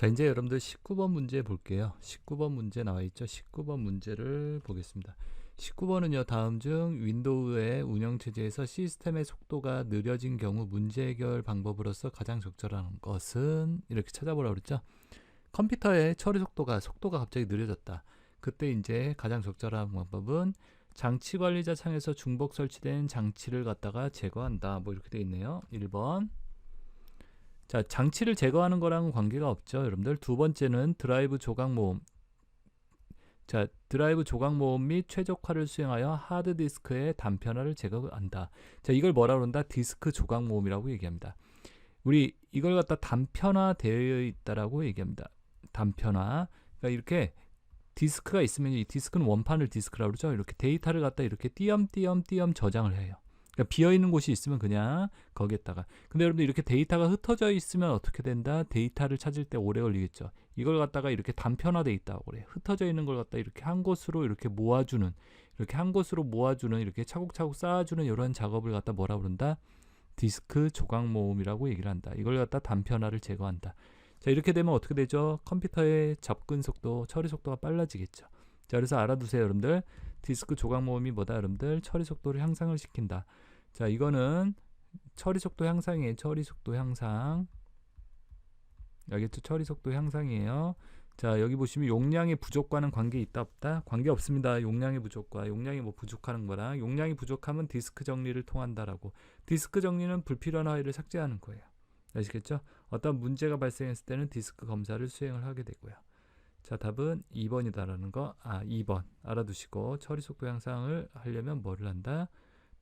자, 이제 여러분들 19번 문제 볼게요. 19번 문제 나와 있죠. 19번 문제를 보겠습니다. 19번은요. 다음 중 윈도우의 운영체제에서 시스템의 속도가 느려진 경우 문제 해결 방법으로서 가장 적절한 것은 이렇게 찾아보라고 그랬죠. 컴퓨터의 처리 속도가 갑자기 느려졌다. 그때 이제 가장 적절한 방법은 장치 관리자 창에서 중복 설치된 장치를 갖다가 제거한다. 뭐 이렇게 돼 있네요. 1번. 자, 장치를 제거하는 거랑은 관계가 없죠. 여러분들 두 번째는 드라이브 조각 모음. 자, 드라이브 조각 모음 및 최적화를 수행하여 하드디스크의 단편화를 제거한다. 자, 이걸 뭐라 그런다? 디스크 조각 모음이라고 얘기합니다. 우리 이걸 갖다 단편화 되어 있다라고 얘기합니다. 단편화. 그러니까 이렇게 디스크가 있으면 이 디스크는 원판을 디스크라고 그러죠. 이렇게 데이터를 갖다 이렇게 띄엄띄엄 저장을 해요. 그러니까 비어있는 곳이 있으면 그냥 거기에다가. 근데 여러분들 이렇게 데이터가 흩어져 있으면 어떻게 된다? 데이터를 찾을 때 오래 걸리겠죠. 이걸 갖다가 이렇게 단편화돼 있다고 그래요. 흩어져 있는 걸 갖다 이렇게 한 곳으로 이렇게 모아주는, 이렇게 한 곳으로 모아주는, 이렇게 차곡차곡 쌓아주는 이런 작업을 갖다 뭐라 그런다? 디스크 조각 모음이라고 얘기를 한다. 이걸 갖다 단편화를 제거한다. 자, 이렇게 되면 어떻게 되죠? 컴퓨터의 접근 속도, 처리 속도가 빨라지겠죠. 자, 그래서 알아두세요, 여러분들. 디스크 조각 모음이 뭐다, 여러분들? 처리 속도를 향상을 시킨다. 자, 이거는 처리 속도 향상이에요. 처리 속도 향상. 알겠죠? 처리 속도 향상이에요. 자, 여기 보시면 용량의 부족과는 관계 있다 없다? 관계 없습니다. 용량의 부족과 용량이 뭐 부족하는 거랑 용량이 부족하면 디스크 정리를 통한다라고. 디스크 정리는 불필요한 파일을 삭제하는 거예요. 아시겠죠? 어떤 문제가 발생했을 때는 디스크 검사를 수행을 하게 되고요. 자, 답은 2번이다라는 거. 2번 알아두시고 처리 속도 향상을 하려면 뭐를 한다?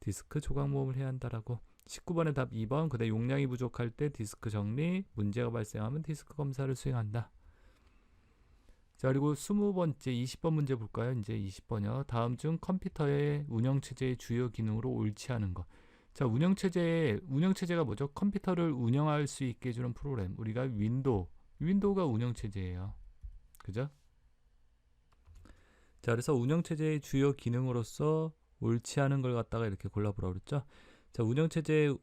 디스크 조각 모음을 해야 한다라고. 19번의 답 2번. 그다음 용량이 부족할 때 디스크 정리, 문제가 발생하면 디스크 검사를 수행한다. 자, 그리고 20번째 20번 문제 볼까요? 이제 20번이요. 다음 중 컴퓨터의 운영체제의 주요 기능으로 옳지 않은 것. 자, 운영체제가 뭐죠? 컴퓨터를 운영할 수 있게 해주는 프로그램. 우리가 윈도우가 운영체제예요. 그죠? 자, 그래서 운영체제의 주요 기능으로서 옳지 않은 걸 갖다가 이렇게 골라보라고 그랬죠. 자, 운영체제의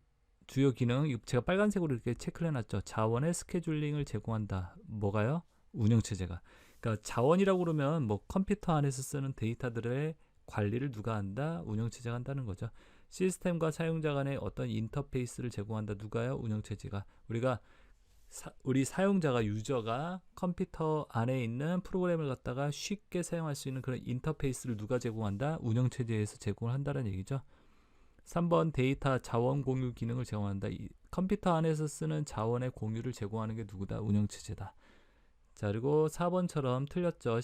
주요 기능, 제가 빨간색으로 이렇게 체크를 해놨죠. 자원의 스케줄링을 제공한다. 뭐가요? 운영체제가. 그러니까 자원이라고 그러면 뭐 컴퓨터 안에서 쓰는 데이터들의 관리를 누가 한다? 운영체제가 한다는 거죠. 시스템과 사용자 간의 어떤 인터페이스를 제공한다. 누가요? 운영체제가. 우리 사용자가 유저가 컴퓨터 안에 있는 프로그램을 갖다가 쉽게 사용할 수 있는 그런 인터페이스를 누가 제공한다? 운영체제에서 제공을 한다는 얘기죠. 3번 데이터 자원 공유 기능을 제공한다. 이 컴퓨터 안에서 쓰는 자원의 공유를 제공하는 게 누구다? 운영체제다. 자, 그리고 4번처럼 틀렸죠.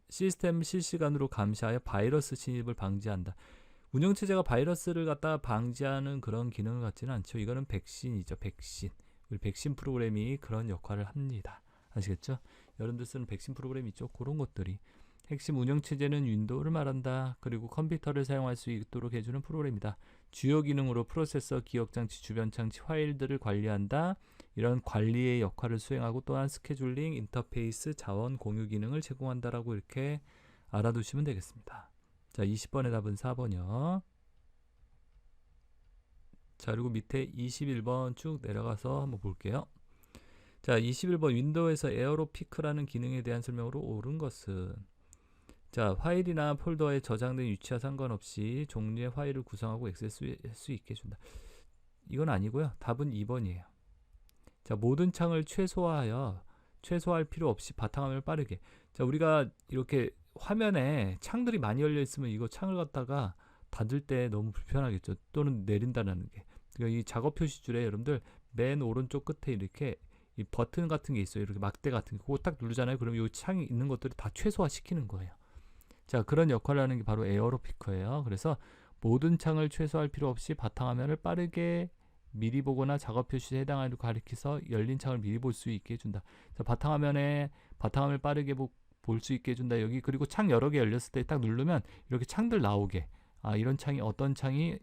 시스템 실시간으로 감시하여 바이러스 침입을 방지한다. 운영체제가 바이러스를 갖다 방지하는 그런 기능을 갖지는 않죠. 이거는 백신이죠. 백신. 우리 백신 프로그램이 그런 역할을 합니다. 아시겠죠? 여러분들 쓰는 백신 프로그램 있죠? 그런 것들이. 핵심 운영체제는 윈도우를 말한다. 그리고 컴퓨터를 사용할 수 있도록 해주는 프로그램이다. 주요 기능으로 프로세서, 기억장치, 주변장치, 파일들을 관리한다. 이런 관리의 역할을 수행하고 또한 스케줄링, 인터페이스, 자원 공유 기능을 제공한다라고 이렇게 알아두시면 되겠습니다. 자, 20번의 답은 4번이요. 자, 그리고 밑에 21번 쭉 내려가서 한번 볼게요. 자, 21번 윈도우에서 에어로피크라는 기능에 대한 설명으로 옳은 것은. 자, 파일이나 폴더에 저장된 위치와 상관없이 종류의 파일을 구성하고 액세스할 수 있게 해준다. 이건 아니고요. 답은 2번이에요. 자, 모든 창을 최소화할 필요 없이 바탕화면을 빠르게. 자, 우리가 이렇게 화면에 창들이 많이 열려 있으면 이거 창을 갖다가 닫을 때 너무 불편하겠죠. 또는 내린다는 게. 그러니까 이 작업 표시줄에 여러분들 맨 오른쪽 끝에 이렇게 이 버튼 같은 게 있어요. 이렇게 막대 같은 게. 그거 딱 누르잖아요. 그럼 이 창이 있는 것들이 다 최소화 시키는 거예요. 자, 그런 역할을 하는 게 바로 에어로피커예요. 그래서 모든 창을 최소화할 필요 없이 바탕화면을 빠르게 미리 보거나 작업 표시에 해당하는 가리켜서 열린 창을 미리 볼 수 있게 해준다. 자, 바탕화면을 빠르게 볼 수 있게 해준다. 여기 그리고 창 여러 개 열렸을 때 딱 누르면 이렇게 창들 나오게. 이런 창이 어떤 창이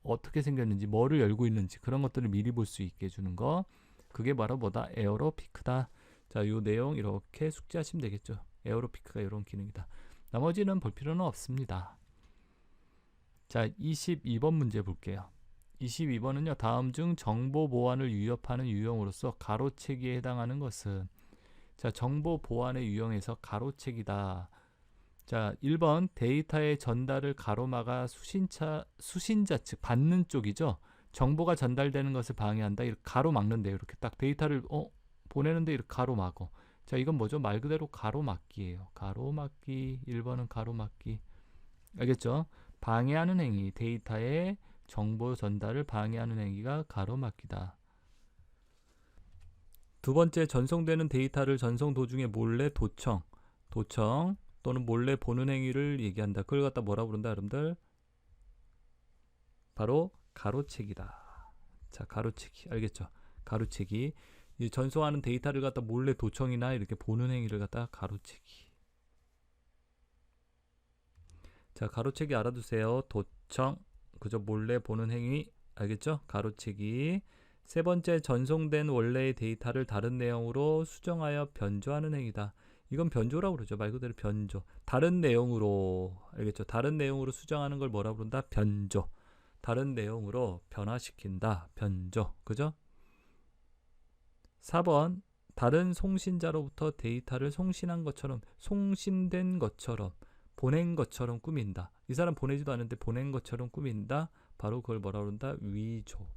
어떻게 생겼는지, 뭐를 열고 있는지 그런 것들을 미리 볼 수 있게 해주는 거. 그게 바로 뭐다? 에어로피크다. 자, 요 내용 이렇게 숙지하시면 되겠죠. 에어로피크가 이런 기능이다. 나머지는 볼 필요는 없습니다. 자, 22번 문제 볼게요. 22번은요. 다음 중 정보 보안을 위협하는 유형으로서 가로채기에 해당하는 것은 자, 정보 보안의 유형에서 가로채기다. 자, 1번 데이터의 전달을 가로막아 수신자 측 받는 쪽이죠. 정보가 전달되는 것을 방해한다. 이렇게 가로막는데요. 이렇게 딱 데이터를 보내는데 이렇게 가로막어. 자, 이건 뭐죠? 말 그대로 가로막기예요. 가로막기. 1번은 가로막기. 알겠죠? 방해하는 행위. 데이터의 정보 전달을 방해하는 행위가 가로막기다. 두 번째, 전송되는 데이터를 전송 도중에 몰래 도청 또는 몰래 보는 행위를 얘기한다. 그걸 갖다 뭐라 부른다, 여러분들? 바로 가로채기다. 자, 가로채기. 알겠죠? 가로채기. 이 전송하는 데이터를 갖다 몰래 도청이나 이렇게 보는 행위를 갖다 가로채기. 자, 가로채기 알아두세요. 도청, 그저 몰래 보는 행위. 알겠죠? 가로채기. 세 번째, 전송된 원래의 데이터를 다른 내용으로 수정하여 변조하는 행위다. 이건 변조라고 그러죠. 말 그대로 변조. 다른 내용으로, 알겠죠? 다른 내용으로 수정하는 걸 뭐라 부른다? 변조. 다른 내용으로 변화시킨다. 변조. 그죠? 4번, 다른 송신자로부터 데이터를 송신한 것처럼, 송신된 것처럼, 보낸 것처럼 꾸민다. 이 사람 보내지도 않는데 보낸 것처럼 꾸민다. 바로 그걸 뭐라 그런다? 위조.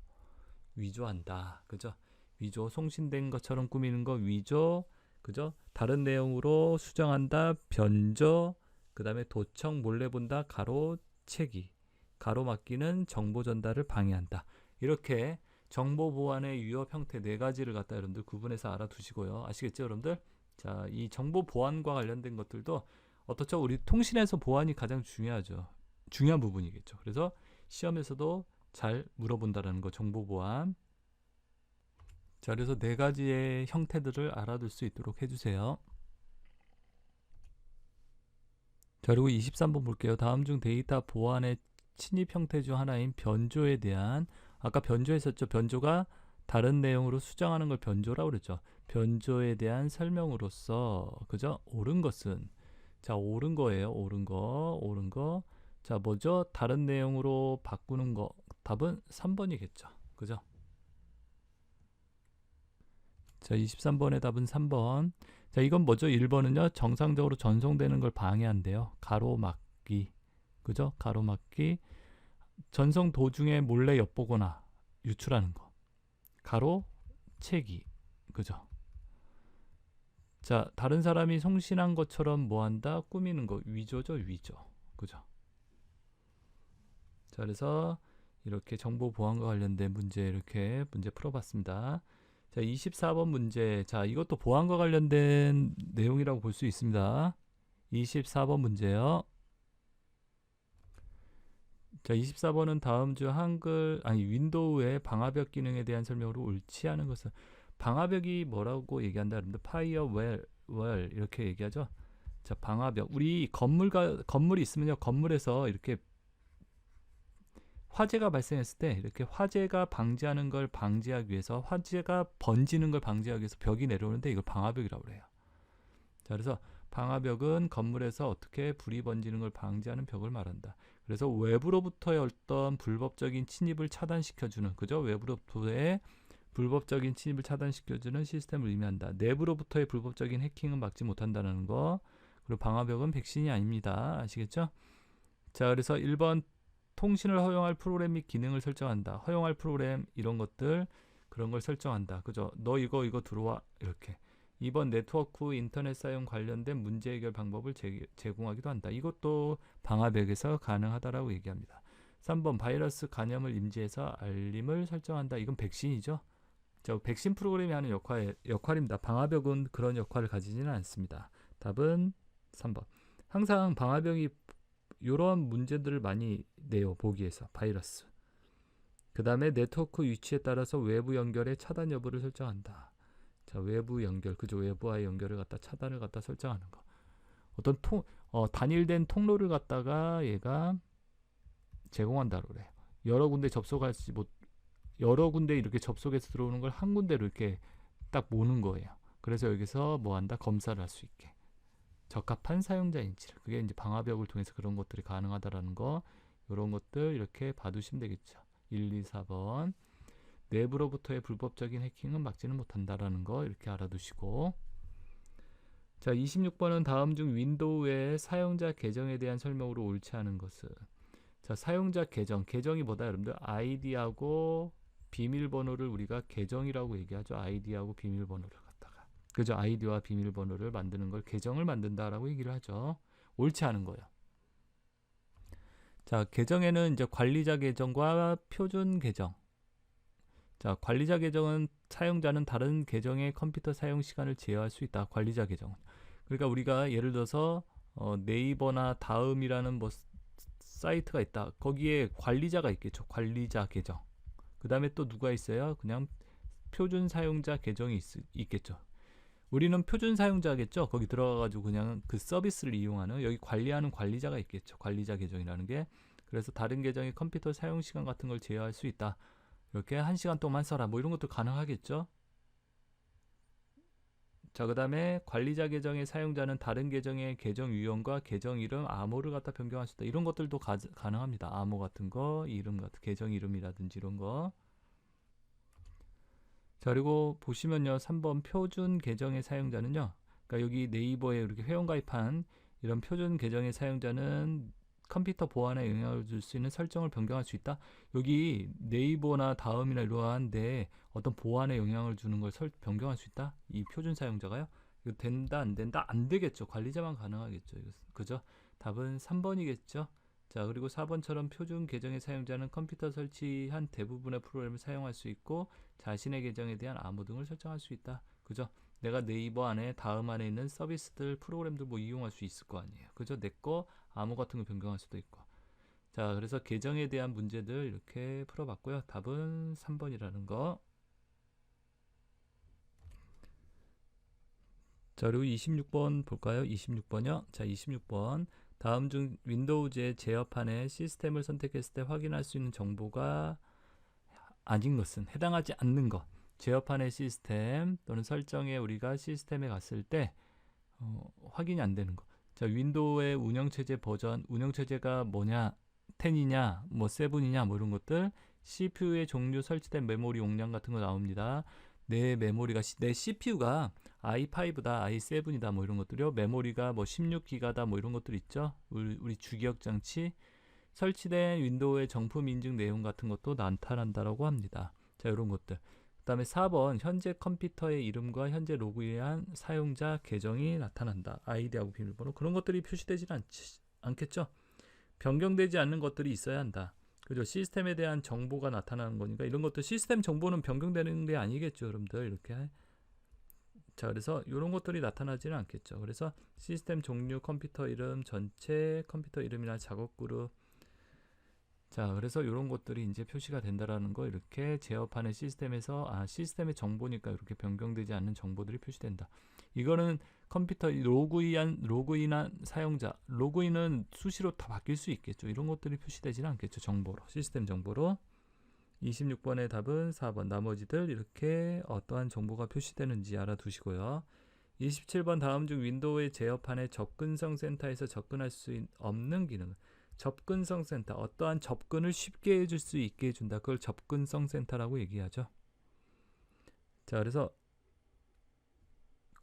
위조한다. 그죠? 위조. 송신된 것처럼 꾸미는 거 위조. 그죠? 다른 내용으로 수정한다. 변조. 그 다음에 도청, 몰래 본다. 가로채기. 가로막기는 정보 전달을 방해한다. 이렇게 정보 보안의 위협 형태 4가지를 갖다 여러분들 구분해서 알아두시고요. 아시겠죠, 여러분들? 자, 이 정보 보안과 관련된 것들도 어떻죠? 우리 통신에서 보안이 가장 중요하죠. 중요한 부분이겠죠. 그래서 시험에서도 잘 물어본다라는 거, 정보 보안. 자, 그래서 4가지의 형태들을 알아둘 수 있도록 해주세요. 자, 그리고 23번 볼게요. 다음 중 데이터 보안의 침입 형태 중 하나인 변조에 대한, 아까 변조했었죠. 변조가 다른 내용으로 수정하는 걸 변조라고 그랬죠. 변조에 대한 설명으로서, 그죠? 옳은 것은, 자, 옳은 거예요. 옳은 거. 자, 뭐죠? 다른 내용으로 바꾸는 거. 답은 3번이겠죠. 그죠? 자, 23번의 답은 3번. 자, 이건 뭐죠? 1번은요. 정상적으로 전송되는 걸 방해한대요. 가로막기. 그죠? 가로막기. 전송 도중에 몰래 엿보거나 유출하는 거. 가로채기. 그죠? 자, 다른 사람이 송신한 것처럼 뭐한다? 꾸미는 거. 위조죠, 위조. 그죠? 자, 그래서 이렇게 정보 보안과 관련된 문제 이렇게 문제 풀어봤습니다. 자, 24번 문제. 자, 이것도 보안과 관련된 내용이라고 볼 수 있습니다. 24번 문제요. 자, 24번은 다음 중 윈도우의 방화벽 기능에 대한 설명으로 옳지 않은 것은, 방화벽이 뭐라고 얘기한다? 여러분들 파이어웰 이렇게 얘기하죠. 자, 방화벽. 우리 건물이 있으면요. 건물에서 이렇게 화재가 발생했을 때 이렇게 화재가 방지하는 걸 방지하기 위해서, 화재가 번지는 걸 방지하기 위해서 벽이 내려오는데 이걸 방화벽이라고 그래요. 자, 그래서 방화벽은 건물에서 어떻게 불이 번지는 걸 방지하는 벽을 말한다. 그래서 외부로부터의 어떤 불법적인 침입을 차단시켜주는, 그죠? 외부로부터의 불법적인 침입을 차단시켜주는 시스템을 의미한다. 내부로부터의 불법적인 해킹은 막지 못한다는 거. 그리고 방화벽은 백신이 아닙니다. 아시겠죠? 자, 그래서 1번 통신을 허용할 프로그램 및 기능을 설정한다. 허용할 프로그램 이런 것들, 그런 걸 설정한다. 그죠? 너 이거 들어와. 이렇게. 2번 네트워크 인터넷 사용 관련된 문제 해결 방법을 제공하기도 한다. 이것도 방화벽에서 가능하다라고 얘기합니다. 3번 바이러스 감염을 인지해서 알림을 설정한다. 이건 백신이죠. 자, 백신 프로그램이 하는 역할입니다. 방화벽은 그런 역할을 가지지는 않습니다. 답은 3번. 항상 방화벽이 이런 문제들을 많이 내요. 보기에서. 바이러스. 그 다음에 네트워크 위치에 따라서 외부 연결의 차단 여부를 설정한다. 자, 외부 연결, 그죠? 외부와의 연결을 갖다 차단을 갖다 설정하는 거. 어떤 단일된 통로를 갖다가 얘가 제공한다고 그래요. 여러 군데 여러 군데 이렇게 접속해서 들어오는 걸 한 군데로 이렇게 딱 모는 거예요. 그래서 여기서 뭐 한다? 검사를 할 수 있게. 적합한 사용자 인지를. 그게 이제 방화벽을 통해서 그런 것들이 가능하다라는 거. 이런 것들 이렇게 봐두시면 되겠죠. 1, 2, 4번. 내부로부터의 불법적인 해킹은 막지는 못한다라는 거 이렇게 알아두시고, 자 26번은 다음 중 윈도우의 사용자 계정에 대한 설명으로 옳지 않은 것은. 자 사용자 계정이 뭐다 여러분들? 아이디하고 비밀번호를 우리가 계정이라고 얘기하죠. 아이디하고 비밀번호를 갖다가, 그죠? 아이디와 비밀번호를 만드는 걸 계정을 만든다라고 얘기를 하죠. 옳지 않은 거예요. 자 계정에는 이제 관리자 계정과 표준 계정. 자 관리자 계정은 사용자는 다른 계정의 컴퓨터 사용 시간을 제어할 수 있다. 관리자 계정은. 그러니까 우리가 예를 들어서 네이버나 다음이라는 뭐 사이트가 있다. 거기에 관리자가 있겠죠. 관리자 계정. 그 다음에 또 누가 있어요? 그냥 표준 사용자 계정이 있겠죠. 우리는 표준 사용자겠죠. 거기 들어가가지고 그냥 그 서비스를 이용하는, 여기 관리하는 관리자가 있겠죠. 관리자 계정이라는 게. 그래서 다른 계정의 컴퓨터 사용 시간 같은 걸 제어할 수 있다. 이렇게 1시간 동안 써라. 뭐 이런 것도 가능하겠죠. 자, 그 다음에 관리자 계정의 사용자는 다른 계정의 계정 유형과 계정 이름, 암호를 갖다 변경할 수 있다. 이런 것들도 가능합니다. 암호 같은 거, 이름 같은 계정 이름이라든지 이런 거. 자, 그리고 보시면요. 3번 표준 계정의 사용자는요. 그러니까 여기 네이버에 이렇게 회원가입한 이런 표준 계정의 사용자는 컴퓨터 보안에 영향을 줄 수 있는 설정을 변경할 수 있다. 여기 네이버나 다음이나 이러한 데 어떤 보안에 영향을 주는 걸 변경할 수 있다. 이 표준 사용자가요. 이거 된다 안 된다? 안 되겠죠. 관리자만 가능하겠죠. 그죠? 답은 3번이겠죠. 자, 그리고 4번처럼 표준 계정의 사용자는 컴퓨터 설치한 대부분의 프로그램을 사용할 수 있고 자신의 계정에 대한 암호 등을 설정할 수 있다. 그죠? 내가 네이버 안에 다음 안에 있는 서비스들, 프로그램들 뭐 이용할 수 있을 거 아니에요. 그죠? 내 거 암호 같은 거 변경할 수도 있고. 자, 그래서 계정에 대한 문제들 이렇게 풀어봤고요. 답은 3번이라는 거. 자, 그리고 26번 볼까요? 26번이요. 자, 26번. 다음 중 윈도우즈의 제어판에 시스템을 선택했을 때 확인할 수 있는 정보가 아닌 것은, 해당하지 않는 것. 제어판의 시스템 또는 설정에 우리가 시스템에 갔을 때 확인이 안 되는 것. 자, 윈도우의 운영체제 버전, 운영체제가 뭐냐, 10이냐, 뭐 7이냐, 뭐 이런 것들, CPU의 종류, 설치된 메모리 용량 같은 거 나옵니다. 내 메모리가, 내 CPU가 i5다, i7이다, 뭐 이런 것들이요. 메모리가 뭐 16기가다, 뭐 이런 것들 있죠. 우리 주기억 장치, 설치된 윈도우의 정품 인증 내용 같은 것도 나타난다라고 합니다. 자, 이런 것들. 그 다음에 4번 현재 컴퓨터의 이름과 현재 로그인한 사용자 계정이 나타난다. 아이디하고 비밀번호, 그런 것들이 표시되지는 않겠죠. 변경되지 않는 것들이 있어야 한다. 그죠? 시스템에 대한 정보가 나타나는 거니까 이런 것도 시스템 정보는 변경되는 게 아니겠죠, 여러분들. 이렇게. 자, 그래서 이런 것들이 나타나지는 않겠죠. 그래서 시스템 종류, 컴퓨터 이름, 전체 컴퓨터 이름이나 작업 그룹. 자, 그래서 이런 것들이 이제 표시가 된다라는 거, 이렇게 제어판의 시스템에서 시스템의 정보니까 이렇게 변경되지 않는 정보들이 표시된다. 이거는 컴퓨터 로그인한 사용자, 로그인은 수시로 다 바뀔 수 있겠죠. 이런 것들이 표시되지는 않겠죠. 정보로, 시스템 정보로. 26번의 답은 4번. 나머지들 이렇게 어떠한 정보가 표시되는지 알아두시고요. 27번 다음 중 윈도우의 제어판의 접근성 센터에서 접근할 수 없는 기능. 접근성 센터, 어떠한 접근을 쉽게 해줄 수 있게 해준다. 그걸 접근성 센터라고 얘기하죠. 자, 그래서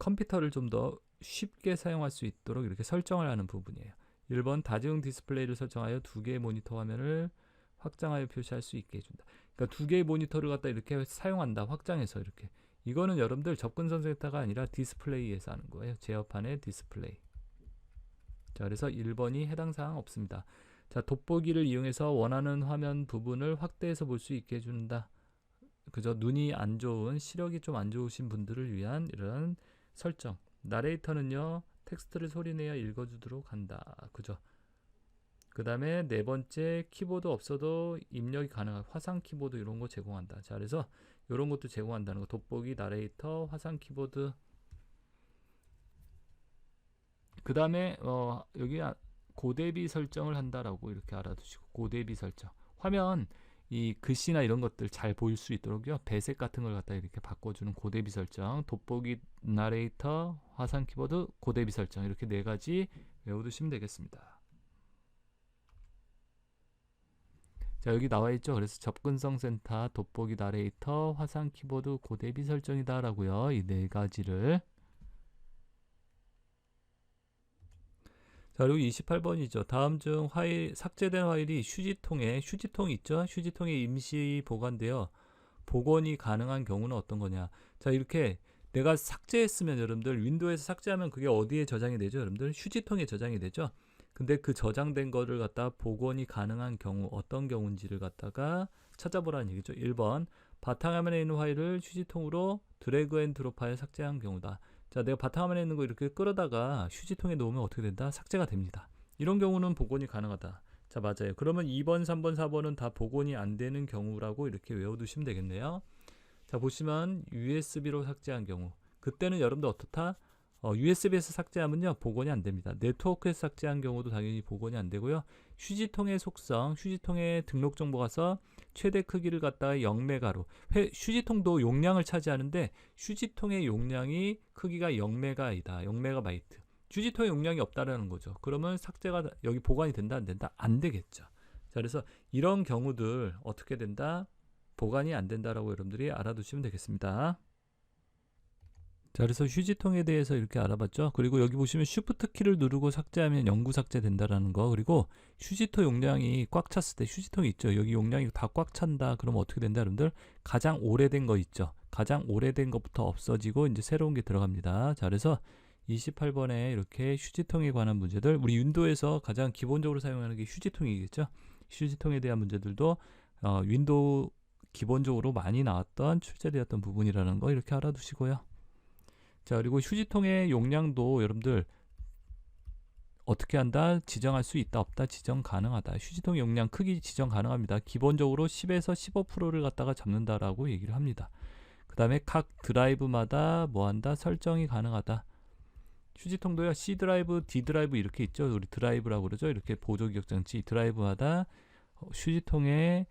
컴퓨터를 좀 더 쉽게 사용할 수 있도록 이렇게 설정을 하는 부분이에요. 1번 다중 디스플레이를 설정하여 2개의 모니터 화면을 확장하여 표시할 수 있게 해준다. 그러니까 2개의 모니터를 갖다 이렇게 사용한다. 확장해서 이렇게. 이거는 여러분들 접근성 센터가 아니라 디스플레이에서 하는 거예요. 제어판의 디스플레이. 자, 그래서 1번이 해당 사항 없습니다. 자, 돋보기를 이용해서 원하는 화면 부분을 확대해서 볼 수 있게 해준다. 그죠? 눈이 안 좋은, 시력이 좀 안 좋으신 분들을 위한 이런 설정. 나레이터는요, 텍스트를 소리내어 읽어주도록 한다. 그죠? 그 다음에 네 번째, 키보드 없어도 입력이 가능한 화상 키보드 이런 거 제공한다. 자, 그래서 이런 것도 제공한다는 거. 돋보기, 나레이터, 화상 키보드. 그 다음에 여기 고대비 설정을 한다라고 이렇게 알아두시고, 고대비 설정. 화면 이 글씨나 이런 것들 잘 보일 수 있도록요, 배색 같은 걸 갖다 이렇게 바꿔주는 고대비 설정. 돋보기, 나레이터, 화상 키보드, 고대비 설정. 이렇게 네 가지 외워두시면 되겠습니다. 자, 여기 나와 있죠. 그래서 접근성 센터, 돋보기 나레이터, 화상 키보드, 고대비 설정이다 라고요. 이 네 가지를. 자, 그리고 28번이죠. 다음 중 파일, 삭제된 파일이 휴지통이 있죠. 휴지통에 임시 보관되어 복원이 가능한 경우는 어떤 거냐. 자, 이렇게 내가 삭제했으면 여러분들 윈도우에서 삭제하면 그게 어디에 저장이 되죠? 여러분들 휴지통에 저장이 되죠. 근데 그 저장된 거를 갖다 복원이 가능한 경우 어떤 경우인지를 갖다가 찾아보라는 얘기죠. 1번 바탕화면에 있는 파일을 휴지통으로 드래그 앤 드롭 파일 삭제한 경우다. 자, 내가 바탕화면에 있는 거 이렇게 끌어다가 휴지통에 놓으면 어떻게 된다? 삭제가 됩니다. 이런 경우는 복원이 가능하다. 자, 맞아요. 그러면 2번, 3번, 4번은 다 복원이 안 되는 경우라고 이렇게 외워두시면 되겠네요. 자, 보시면 USB로 삭제한 경우, 그때는 여러분들 어떻다? USB에서 삭제하면요 복원이 안 됩니다. 네트워크에서 삭제한 경우도 당연히 복원이 안 되고요. 휴지통의 속성, 휴지통의 등록 정보가 서 최대 크기를 갖다가 0메가로, 휴지통도 용량을 차지하는데 휴지통의 용량이 크기가 0메가이다. 0메가바이트. 휴지통의 용량이 없다라는 거죠. 그러면 삭제가 여기 보관이 된다 안 된다? 안 되겠죠. 자, 그래서 이런 경우들 어떻게 된다? 보관이 안 된다라고 여러분들이 알아두시면 되겠습니다. 자, 그래서 휴지통에 대해서 이렇게 알아봤죠. 그리고 여기 보시면 쉬프트 키를 누르고 삭제하면 영구 삭제된다라는 거. 그리고 휴지통 용량이 꽉 찼을 때, 휴지통이 있죠. 여기 용량이 다 꽉 찬다. 그러면 어떻게 된다, 여러분들? 가장 오래된 거 있죠. 가장 오래된 것부터 없어지고 이제 새로운 게 들어갑니다. 자, 그래서 28번에 이렇게 휴지통에 관한 문제들, 우리 윈도우에서 가장 기본적으로 사용하는 게 휴지통이겠죠. 휴지통에 대한 문제들도 윈도우 기본적으로 많이 나왔던 출제되었던 부분이라는 거 이렇게 알아두시고요. 자, 그리고 휴지통의 용량도 여러분들 어떻게 한다? 지정할 수 있다 없다? 지정 가능하다. 휴지통 용량 크기 지정 가능합니다. 기본적으로 10에서 15%를 갖다가 잡는다라고 얘기를 합니다. 그 다음에 각 드라이브마다 뭐 한다? 설정이 가능하다. 휴지통도요, C 드라이브, D 드라이브 이렇게 있죠. 우리 드라이브라고 그러죠. 이렇게 보조 기억 장치 드라이브마다 휴지통의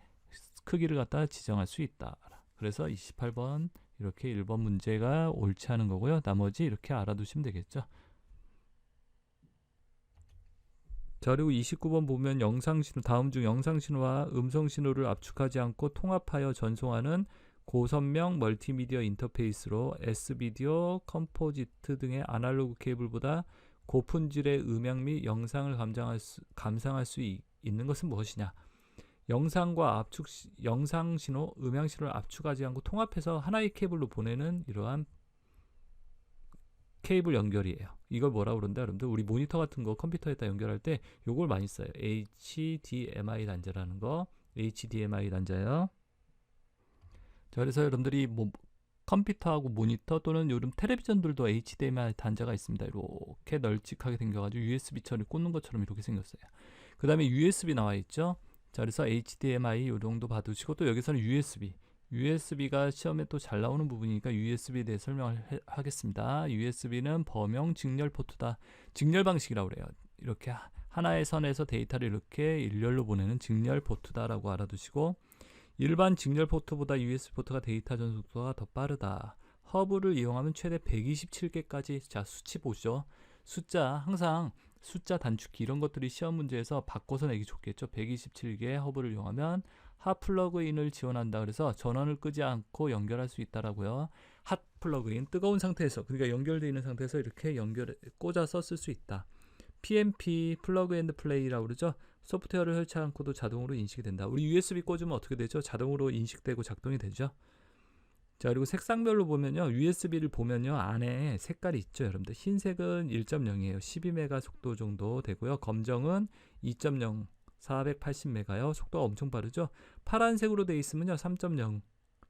크기를 갖다 지정할 수 있다. 그래서 28번 이렇게 1번 문제가 옳지 않은 거고요. 나머지 이렇게 알아두시면 되겠죠. 자, 그리고 29번 보면 영상신호, 다음 중 영상신호와 음성신호를 압축하지 않고 통합하여 전송하는 고선명 멀티미디어 인터페이스로 S비디오, 컴포지트 등의 아날로그 케이블보다 고품질의 음향 및 영상을 감상할 수 있는 것은 무엇이냐? 영상과 영상 신호, 음향 신호를 압축하지 않고 통합해서 하나의 케이블로 보내는 이러한 케이블 연결이에요. 이걸 뭐라고 그런다 여러분들? 우리 모니터 같은 거 컴퓨터에다 연결할 때 요걸 많이 써요. HDMI 단자라는 거. HDMI 단자요. 자, 그래서 여러분들이 뭐 컴퓨터하고 모니터 또는 요즘 텔레비전들도 HDMI 단자가 있습니다. 이렇게 널찍하게 생겨가지고 USB처럼 꽂는 것처럼 이렇게 생겼어요. 그 다음에 USB 나와 있죠. 자, 그래서 HDMI 요 정도 봐두시고, 또 여기서는 USB가 시험에 또 잘 나오는 부분이니까 USB에 대해 설명을 하겠습니다. USB는 범용 직렬 포트다. 직렬 방식이라고 그래요. 이렇게 하나의 선에서 데이터를 이렇게 일렬로 보내는 직렬 포트다라고 알아두시고, 일반 직렬 포트보다 USB 포트가 데이터 전송 속도가 더 빠르다. 허브를 이용하면 최대 127개까지, 자, 수치 보죠. 항상 숫자 단축키 이런 것들이 시험 문제에서 바꿔서 내기 좋겠죠. 127개 허브를 이용하면 핫 플러그인을 지원한다. 그래서 전원을 끄지 않고 연결할 수 있다라고요. 핫 플러그인, 뜨거운 상태에서, 그러니까 연결되어 있는 상태에서 이렇게 꽂아서 쓸 수 있다. PNP, 플러그 앤드 플레이라고 그러죠. 소프트웨어를 설치 않고도 자동으로 인식이 된다. 우리 USB 꽂으면 어떻게 되죠? 자동으로 인식되고 작동이 되죠. 자, 그리고 색상별로 보면요, USB를 보면요, 안에 색깔이 있죠. 여러분들 흰색은 1.0이에요 12메가 속도 정도 되고요. 검정은 2.0 480메가요. 속도가 엄청 빠르죠. 파란색으로 되어 있으면요 3.0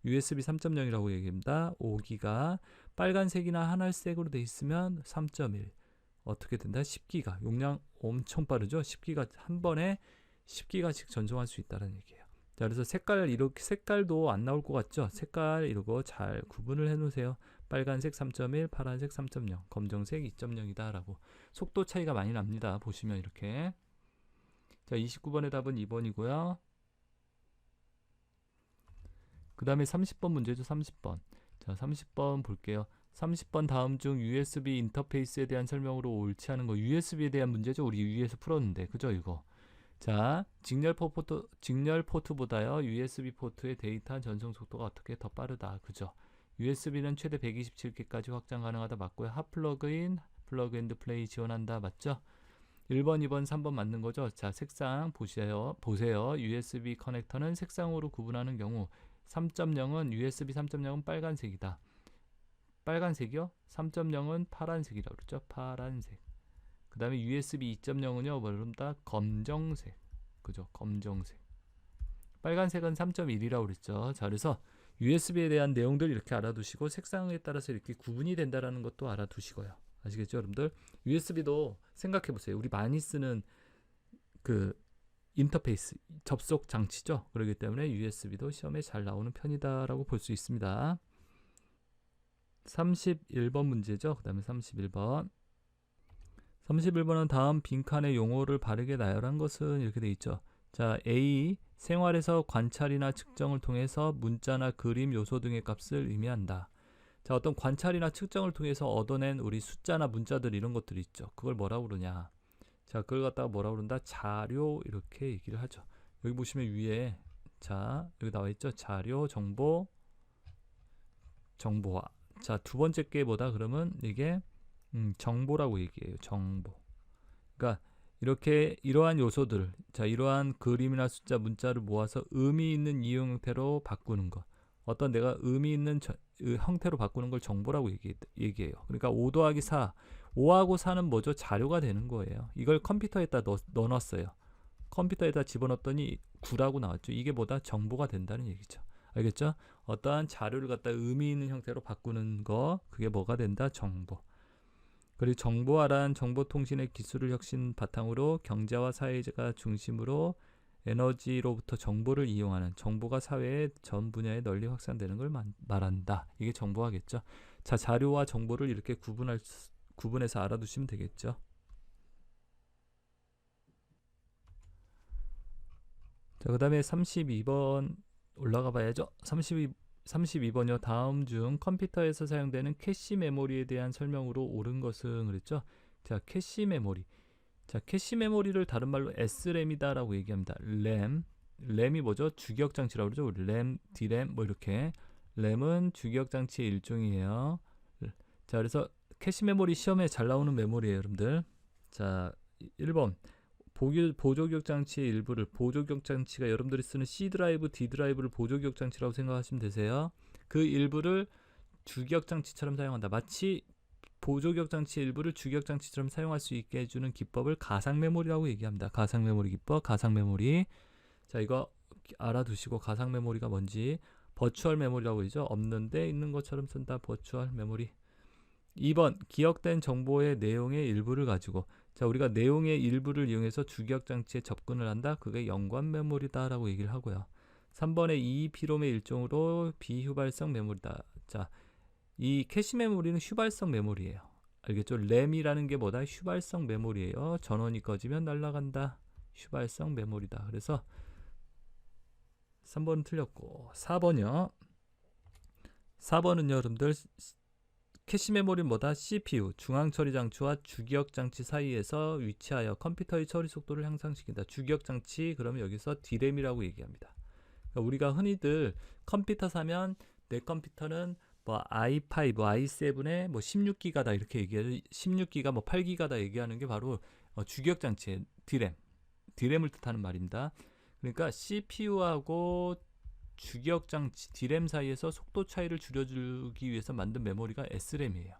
USB 3.0이라고 얘기합니다. 5기가. 빨간색이나 하늘색으로 되어 있으면 3.1 어떻게 된다? 10기가. 용량 엄청 빠르죠. 10기가, 한 번에 10기가씩 전송할 수 있다는 얘기예요. 자, 그래서 색깔도 안 나올 것 같죠? 색깔 이러고 잘 구분을 해 놓으세요. 빨간색 3.1, 파란색 3.0, 검정색 2.0이다 라고. 속도 차이가 많이 납니다. 보시면 이렇게. 자, 29번의 답은 2번이고요. 그 다음에 30번 문제죠. 30번. 자, 30번 볼게요. 30번 다음 중 USB 인터페이스에 대한 설명으로 옳지 않은 거. USB에 대한 문제죠. 우리 위에서 풀었는데. 그죠, 이거? 자, 직렬 포트보다요 USB 포트의 데이터 전송 속도가 어떻게 더 빠르다. 그죠? USB는 최대 127개까지 확장 가능하다. 맞고요. 핫 플러그인, 플러그 앤드 플레이 지원한다. 맞죠? 1번, 2번, 3번 맞는 거죠? 자, 색상 보세요. USB 커넥터는 색상으로 구분하는 경우 3.0은 USB 3.0은 빨간색이다. 빨간색이요? 3.0은 파란색이라고 그랬죠? 파란색. 그 다음에 USB 2.0은요, 뭐랍니다? 검정색. 그죠? 검정색. 빨간색은 3.1이라고 그랬죠. 자, 그래서 USB에 대한 내용들 이렇게 알아두시고 색상에 따라서 이렇게 구분이 된다는 것도 알아두시고요. 아시겠죠, 여러분들? USB도 생각해 보세요. 우리 많이 쓰는 그 인터페이스, 접속 장치죠. 그렇기 때문에 USB도 시험에 잘 나오는 편이다라고 볼 수 있습니다. 31번 문제죠. 그 다음에 31번. 31번은 다음 빈칸의 용어를 바르게 나열한 것은 이렇게 돼 있죠. 자, A. 생활에서 관찰이나 측정을 통해서 문자나 그림, 요소 등의 값을 의미한다. 자, 어떤 관찰이나 측정을 통해서 얻어낸 우리 숫자나 문자들 이런 것들이 있죠. 그걸 뭐라고 그러냐. 자, 그걸 갖다가 뭐라고 그런다? 자료 이렇게 얘기를 하죠. 여기 보시면 위에 자, 여기 나와 있죠. 자료, 정보, 정보화. 자, 두 번째 게 뭐다? 그러면 이게 정보라고 얘기해요. 정보. 그러니까 이렇게 이러한 요소들, 자, 이러한 그림이나 숫자, 문자를 모아서 의미 있는 이용 형태로 바꾸는 것. 어떤 내가 의미 있는 형태로 바꾸는 걸 정보라고 얘기해요. 그러니까 5 더하기 4, 5하고 4는 뭐죠? 자료가 되는 거예요. 이걸 컴퓨터에다 넣어놨어요. 컴퓨터에다 집어넣었더니 9라고 나왔죠. 이게 뭐다? 정보가 된다는 얘기죠. 알겠죠? 어떠한 자료를 갖다 의미 있는 형태로 바꾸는 거, 그게 뭐가 된다? 정보. 그리고 정보화란 정보통신의 기술을 혁신 바탕으로 경제와 사회가 중심으로 에너지로부터 정보를 이용하는 정보가 사회의 전 분야에 널리 확산되는 걸 말한다. 이게 정보화겠죠. 자, 자료와 정보를 이렇게 구분해서 알아두시면 되겠죠. 자, 그 다음에 32번 올라가 봐야죠. 32번이요. 다음 중 컴퓨터에서 사용되는 캐시 메모리에 대한 설명으로 옳은 것은 그랬죠. 자, 캐시 메모리. 자, 캐시 메모리를 다른 말로 SRAM이다라고 얘기합니다. 램이 뭐죠? 주기억 장치라고 그러죠. 램, D램 뭐 이렇게. 램은 주기억 장치의 일종이에요. 자, 그래서 캐시 메모리 시험에 잘 나오는 메모리예요, 여러분들. 자, 1번. 보조기억 장치의 일부를, 보조기억 장치가 여러분들이 쓰는 C 드라이브, D 드라이브를 보조기억 장치라고 생각하시면 되세요. 그 일부를 주기억 장치처럼 사용한다. 마치 보조기억 장치의 일부를 주기억 장치처럼 사용할 수 있게 해주는 기법을 가상 메모리라고 얘기합니다. 가상 메모리 기법, 가상 메모리. 자, 이거 알아두시고 가상 메모리가 뭔지. 버추얼 메모리라고 그러죠. 없는데 있는 것처럼 쓴다. 버추얼 메모리. 2번 기억된 정보의 내용의 일부를 가지고, 자, 우리가 내용의 일부를 이용해서 주기억 장치에 접근을 한다. 그게 연관 메모리다 라고 얘기를 하고요. 3번의 EEP롬의 일종으로 비휘발성 메모리다. 자, 이 캐시 메모리는 휘발성 메모리예요. 알겠죠? 램이라는 게 뭐다? 휘발성 메모리예요. 전원이 꺼지면 날아간다. 휘발성 메모리다. 그래서 3번은 틀렸고, 4번이요. 4번은요, 여러분들, 캐시 메모리는 뭐다? CPU, 중앙 처리 장치와 주기억 장치 사이에서 위치하여 컴퓨터의 처리 속도를 향상시킨다. 주기억 장치, 그러면 여기서 D램이라고 얘기합니다. 그러니까 우리가 흔히들 컴퓨터 사면 내 컴퓨터는 뭐 i5, i7에 뭐 16기가다 이렇게 얘기하죠. 16기가 뭐 8기가다 얘기하는 게 바로 주기억 장치의 D램을 뜻하는 말입니다. 그러니까 CPU하고 주기억 장치 D램 사이에서 속도 차이를 줄여주기 위해서 만든 메모리가 SRAM이에요.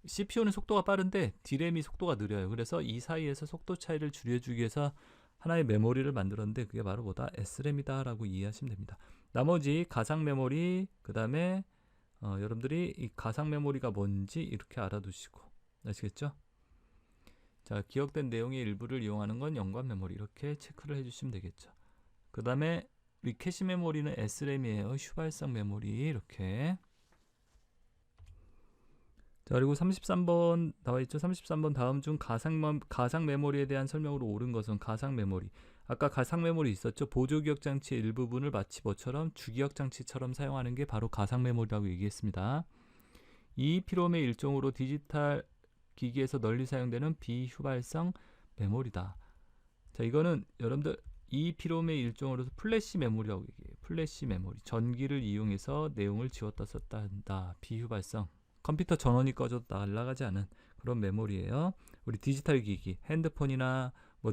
CPU는 속도가 빠른데 D램이 속도가 느려요. 그래서 이 사이에서 속도 차이를 줄여주기 위해서 하나의 메모리를 만들었는데 그게 바로 뭐다? SRAM이다 라고 이해하시면 됩니다. 나머지 가상 메모리, 그 다음에 여러분들이 이 가상 메모리가 뭔지 이렇게 알아두시고, 아시겠죠? 자, 기억된 내용의 일부를 이용하는 건 연관 메모리, 이렇게 체크를 해주시면 되겠죠. 그 다음에 우리 캐시 메모리는 SRAM이에요. 휘발성 메모리 이렇게. 자, 그리고 33번 나와 있죠. 33번 다음 중 가상 메모리에 대한 설명으로 옳은 것은 가상 메모리. 아까 가상 메모리 있었죠. 보조기억 장치의 일부분을 마치 뭐처럼 주기억 장치처럼 사용하는 게 바로 가상 메모리라고 얘기했습니다. EEP롬의 일종으로 디지털 기기에서 널리 사용되는 비휘발성 메모리다. 자, 이거는 여러분들 EEPROM의 일종으로서 플래시 메모리라고 얘기해요. 플래시 메모리. 전기를 이용해서 내용을 지웠다 썼다 한다. 비휴 발성. 컴퓨터 전원이 꺼져도 날아가지 않은 그런 메모리예요. 우리 디지털 기기, 핸드폰이나 뭐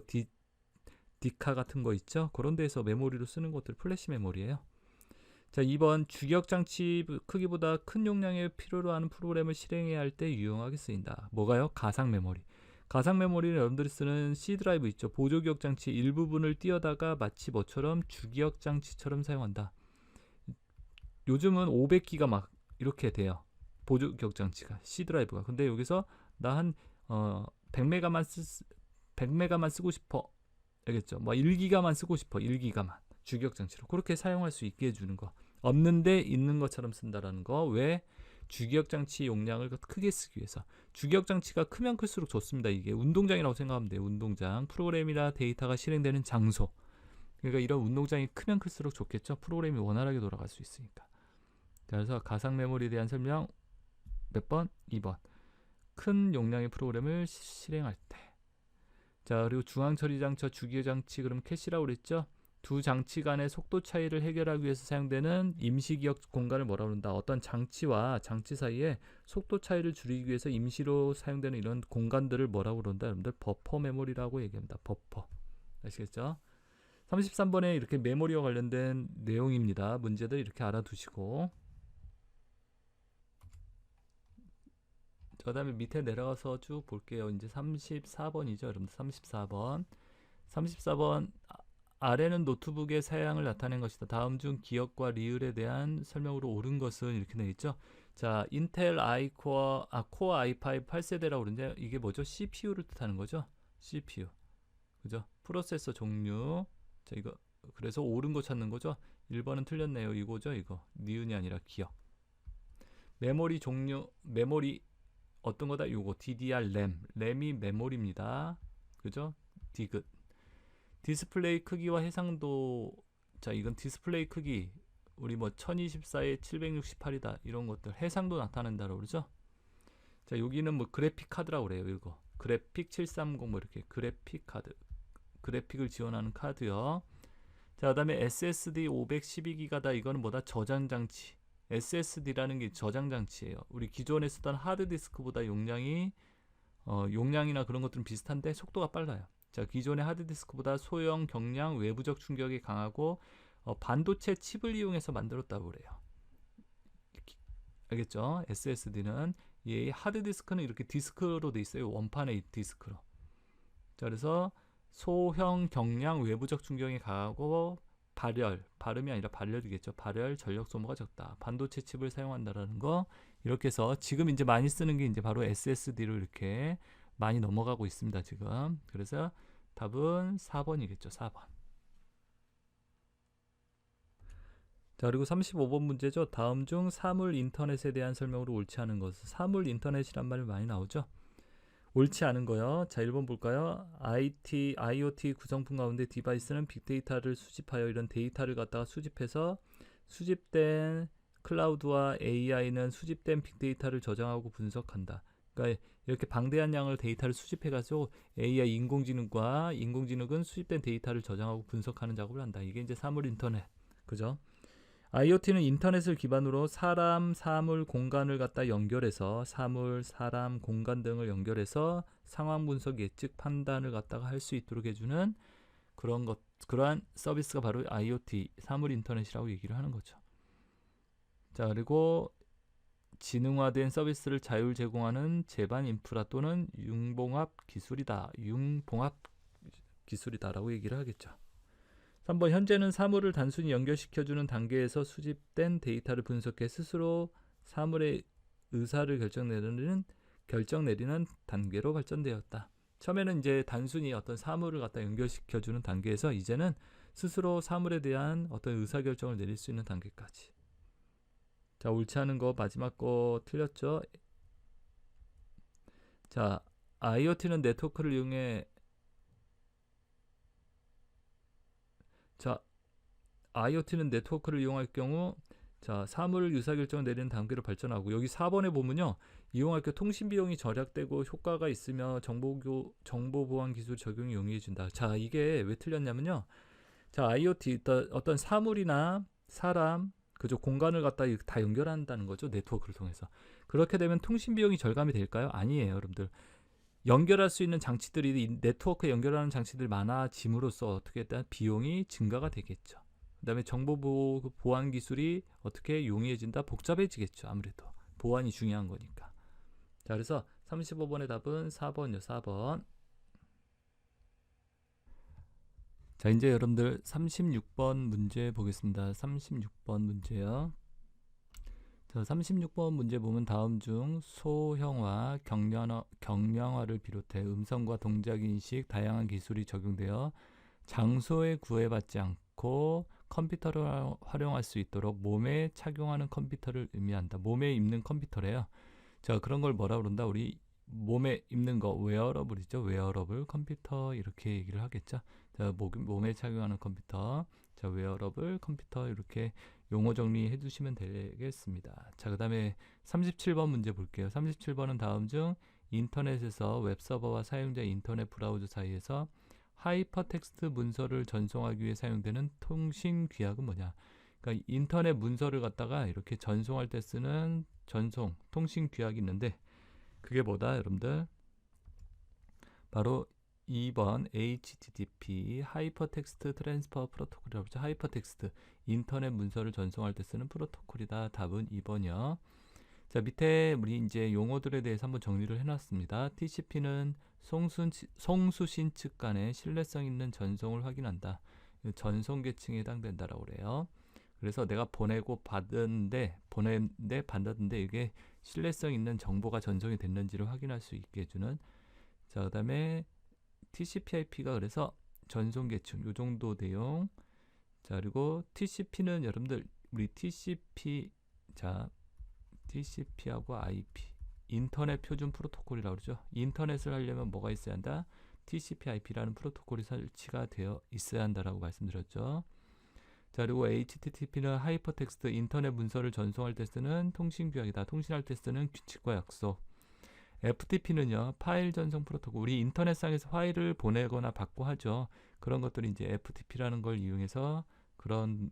디카 같은 거 있죠? 그런 데서 메모리로 쓰는 것들 플래시 메모리예요. 자, 2번 주기억 장치 크기보다 큰 용량의 필요로 하는 프로그램을 실행해야 할 때 유용하게 쓰인다. 뭐가요? 가상 메모리. 가상 메모리는 여러분들이 쓰는 C 드라이브 있죠. 보조 기억 장치 일부분을 띄어다가 마치 뭐처럼 주기억 장치처럼 사용한다. 요즘은 500기가 막 이렇게 돼요. 보조 기억 장치가 C 드라이브가. 근데 여기서 나 한 100메가만 쓰고 싶어. 알겠죠? 뭐 1기가만 쓰고 싶어. 1기가만. 주기억 장치로. 그렇게 사용할 수 있게 해주는 거. 없는데 있는 것처럼 쓴다라는 거. 왜? 주기억 장치 용량을 크게 쓰기 위해서. 주기억 장치가 크면 클수록 좋습니다. 이게 운동장이라고 생각하면 돼요. 운동장. 프로그램이나 데이터가 실행되는 장소. 그러니까 이런 운동장이 크면 클수록 좋겠죠. 프로그램이 원활하게 돌아갈 수 있으니까. 자, 그래서 가상 메모리에 대한 설명 몇 번? 2번. 큰 용량의 프로그램을 실행할 때. 자, 그리고 중앙 처리 장치, 주기억 장치, 그럼 캐시라고 그랬죠? 두 장치 간의 속도 차이를 해결하기 위해서 사용되는 임시 기억 공간을 뭐라고 그런다? 어떤 장치와 장치 사이에 속도 차이를 줄이기 위해서 임시로 사용되는 이런 공간들을 뭐라고 그런다? 여러분들 버퍼 메모리라고 얘기합니다. 버퍼. 아시겠죠? 33번에 이렇게 메모리와 관련된 내용입니다. 문제들 이렇게 알아두시고, 그 다음에 밑에 내려가서 쭉 볼게요. 이제 34번이죠. 여러분들 34번. 34번 아래는 노트북의 사양을 나타낸 것이다. 다음 중 기억과 리을에 대한 설명으로 옳은 것은 이렇게 되어 있죠. 자, 인텔 코어 i5 8세대라고 그러는데 이게 뭐죠? CPU를 뜻하는 거죠. CPU. 그죠? 프로세서 종류. 자, 이거 그래서 옳은 거 찾는 거죠. 1번은 틀렸네요. 이거죠. 이거. 니은이 아니라 기억. 메모리 종류, 메모리 어떤 거다? 요거 DDR 램이 메모리입니다. 그죠? 디귿. 디스플레이 크기와 해상도. 자, 이건 디스플레이 크기 우리 뭐 1024에 768이다 이런 것들 해상도 나타낸다라고 그러죠. 자, 여기는 뭐 그래픽 카드라고 그래요. 이거 그래픽 730 뭐 이렇게 그래픽 카드, 그래픽을 지원하는 카드요. 자, 그다음에 SSD 512기가다. 이거는 뭐다? 저장 장치. SSD라는 게 저장 장치예요. 우리 기존에 쓰던 하드 디스크보다 용량이 용량이나 그런 것들은 비슷한데 속도가 빨라요. 자, 기존의 하드디스크보다 소형, 경량, 외부적 충격이 강하고 반도체 칩을 이용해서 만들었다고 그래요. 알겠죠? SSD는 이 하드디스크는 이렇게 디스크로 돼 있어요. 원판의 디스크로. 자, 그래서 소형, 경량, 외부적 충격이 강하고 발음이 아니라 발열이겠죠. 발열, 전력 소모가 적다. 반도체 칩을 사용한다라는 거. 이렇게 해서 지금 이제 많이 쓰는 게 이제 바로 SSD로 이렇게 많이 넘어가고 있습니다, 지금. 그래서 답은 4번이겠죠. 4번. 자, 그리고 35번 문제죠. 다음 중 사물 인터넷에 대한 설명으로 옳지 않은 것. 사물 인터넷이란 말이 많이 나오죠. 옳지 않은 거요. 자, 1번 볼까요? IoT 구성품 가운데 디바이스는 빅데이터를 수집하여 이런 데이터를 갖다가 수집해서 수집된 클라우드와 AI는 수집된 빅데이터를 저장하고 분석한다. 그러니까 이렇게 방대한 양을 데이터를 수집해가지고 AI 인공지능은 수집된 데이터를 저장하고 분석하는 작업을 한다. 이게 이제 사물 인터넷. 그죠? IoT는 인터넷을 기반으로 사람, 사물, 공간을 갖다 연결해서 사물, 사람, 공간 등을 연결해서 상황 분석, 예측, 판단을 갖다가 할 수 있도록 해주는 그러한 서비스가 바로 IoT, 사물 인터넷이라고 얘기를 하는 거죠. 자, 그리고 지능화된 서비스를 자율 제공하는 제반 인프라 또는 융봉합 기술이다라고 얘기를 하겠죠. 3번 현재는 사물을 단순히 연결시켜주는 단계에서 수집된 데이터를 분석해 스스로 사물의 의사를 결정 내리는 단계로 발전되었다. 처음에는 이제 단순히 어떤 사물을 갖다 연결시켜주는 단계에서 이제는 스스로 사물에 대한 어떤 의사결정을 내릴 수 있는 단계까지. 자, 옳지 않은 거 마지막 거 틀렸죠? 자, IoT는 네트워크를 이용해 IoT는 네트워크를 이용할 경우 자, 사물 유사 결정을 내리는 단계로 발전하고 여기 4번에 보면요. 이용할 때 통신 비용이 절약되고 효과가 있으며 정보 보안 기술 적용이 용이해진다. 자, 이게 왜 틀렸냐면요. 자, IoT 어떤 사물이나 사람, 그죠? 공간을 갖다 다 연결한다는 거죠. 네트워크를 통해서. 그렇게 되면 통신 비용이 절감이 될까요? 아니에요, 여러분들. 연결할 수 있는 장치들이 이 네트워크에 연결하는 장치들이 많아짐으로써 어떻게 됐다? 비용이 증가가 되겠죠. 그다음에 정보 보안 기술이 어떻게 용이해진다? 복잡해지겠죠. 아무래도 보안이 중요한 거니까. 자, 그래서 35번의 답은 4번이요. 4번. 자, 이제 여러분들 36번 문제 보겠습니다. 36번 문제요. 자, 36번 문제 보면 다음 중 소형화, 경량화를 비롯해 음성과 동작 인식 다양한 기술이 적용되어 장소에 구애받지 않고 컴퓨터를 활용할 수 있도록 몸에 착용하는 컴퓨터를 의미한다. 몸에 입는 컴퓨터래요. 자, 그런 걸 뭐라 그런다? 우리 몸에 입는 거 웨어러블이죠. 웨어러블 컴퓨터 이렇게 얘기를 하겠죠. 자, 몸에 착용하는 컴퓨터. 자, 웨어러블 컴퓨터 이렇게 용어 정리해 두시면 되겠습니다. 자, 그 다음에 37번 문제 볼게요. 37번은 다음 중 인터넷에서 웹서버와 사용자 인터넷 브라우저 사이에서 하이퍼텍스트 문서를 전송하기 위해 사용되는 통신 규약은 뭐냐? 그러니까 인터넷 문서를 갖다가 이렇게 전송할 때 쓰는 전송 통신 규약이 있는데 그게 뭐다, 여러분들? 바로 2번 HTTP 하이퍼텍스트 트랜스퍼 프로토콜이라고 하죠. 하이퍼텍스트 인터넷 문서를 전송할 때 쓰는 프로토콜이다. 답은 2번이요. 자, 밑에 우리 이제 용어들에 대해서 한번 정리를 해놨습니다. TCP는 송수신 측 간의 신뢰성 있는 전송을 확인한다. 전송 계층에 해당된다라고 그래요. 그래서 내가 보내고 받았는데 받았는데 이게 신뢰성 있는 정보가 전송이 됐는지를 확인할 수 있게 해주는. 자, 그다음에 TCP/IP가 그래서 전송 계층 요 정도 내용. 자, 그리고 TCP는 여러분들 우리 TCP하고 IP 인터넷 표준 프로토콜이라고 그러죠. 인터넷을 하려면 뭐가 있어야 한다? TCP/IP라는 프로토콜이 설치가 되어 있어야 한다라고 말씀드렸죠. 자, 그리고 HTTP는 하이퍼텍스트 인터넷 문서를 전송할 때 쓰는 통신 규약이다. 통신할 때 쓰는 규칙과 약속. FTP는요, 파일 전송 프로토콜. 우리 인터넷상에서 파일을 보내거나 받고 하죠. 그런 것들이 이제 FTP라는 걸 이용해서 그런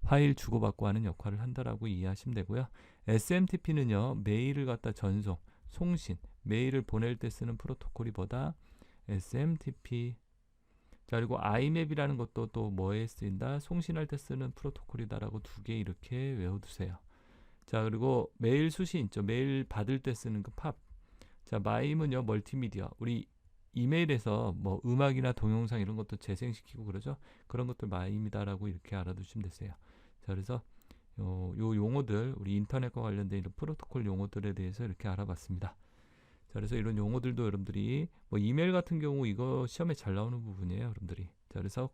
파일 주고받고 하는 역할을 한다라고 이해하시면 되고요. SMTP는요, 메일을 갖다 전송, 송신, 메일을 보낼 때 쓰는 프로토콜이 뭐다? SMTP. 자, 그리고 IMAP이라는 것도 또 뭐에 쓰인다? 송신할 때 쓰는 프로토콜이다라고 두 개 이렇게 외워두세요. 자, 그리고 메일 수신 있죠. 메일 받을 때 쓰는 그 팝. 자, 마임은요, 멀티미디어. 우리 이메일에서 뭐 음악이나 동영상 이런 것도 재생시키고 그러죠. 그런 것들 마임이다라고 이렇게 알아두시면 되세요. 자, 그래서 요 용어들, 우리 인터넷과 관련된 이런 프로토콜 용어들에 대해서 이렇게 알아봤습니다. 자, 그래서 이런 용어들도 여러분들이 뭐 이메일 같은 경우 이거 시험에 잘 나오는 부분이에요, 여러분들이. 자, 그래서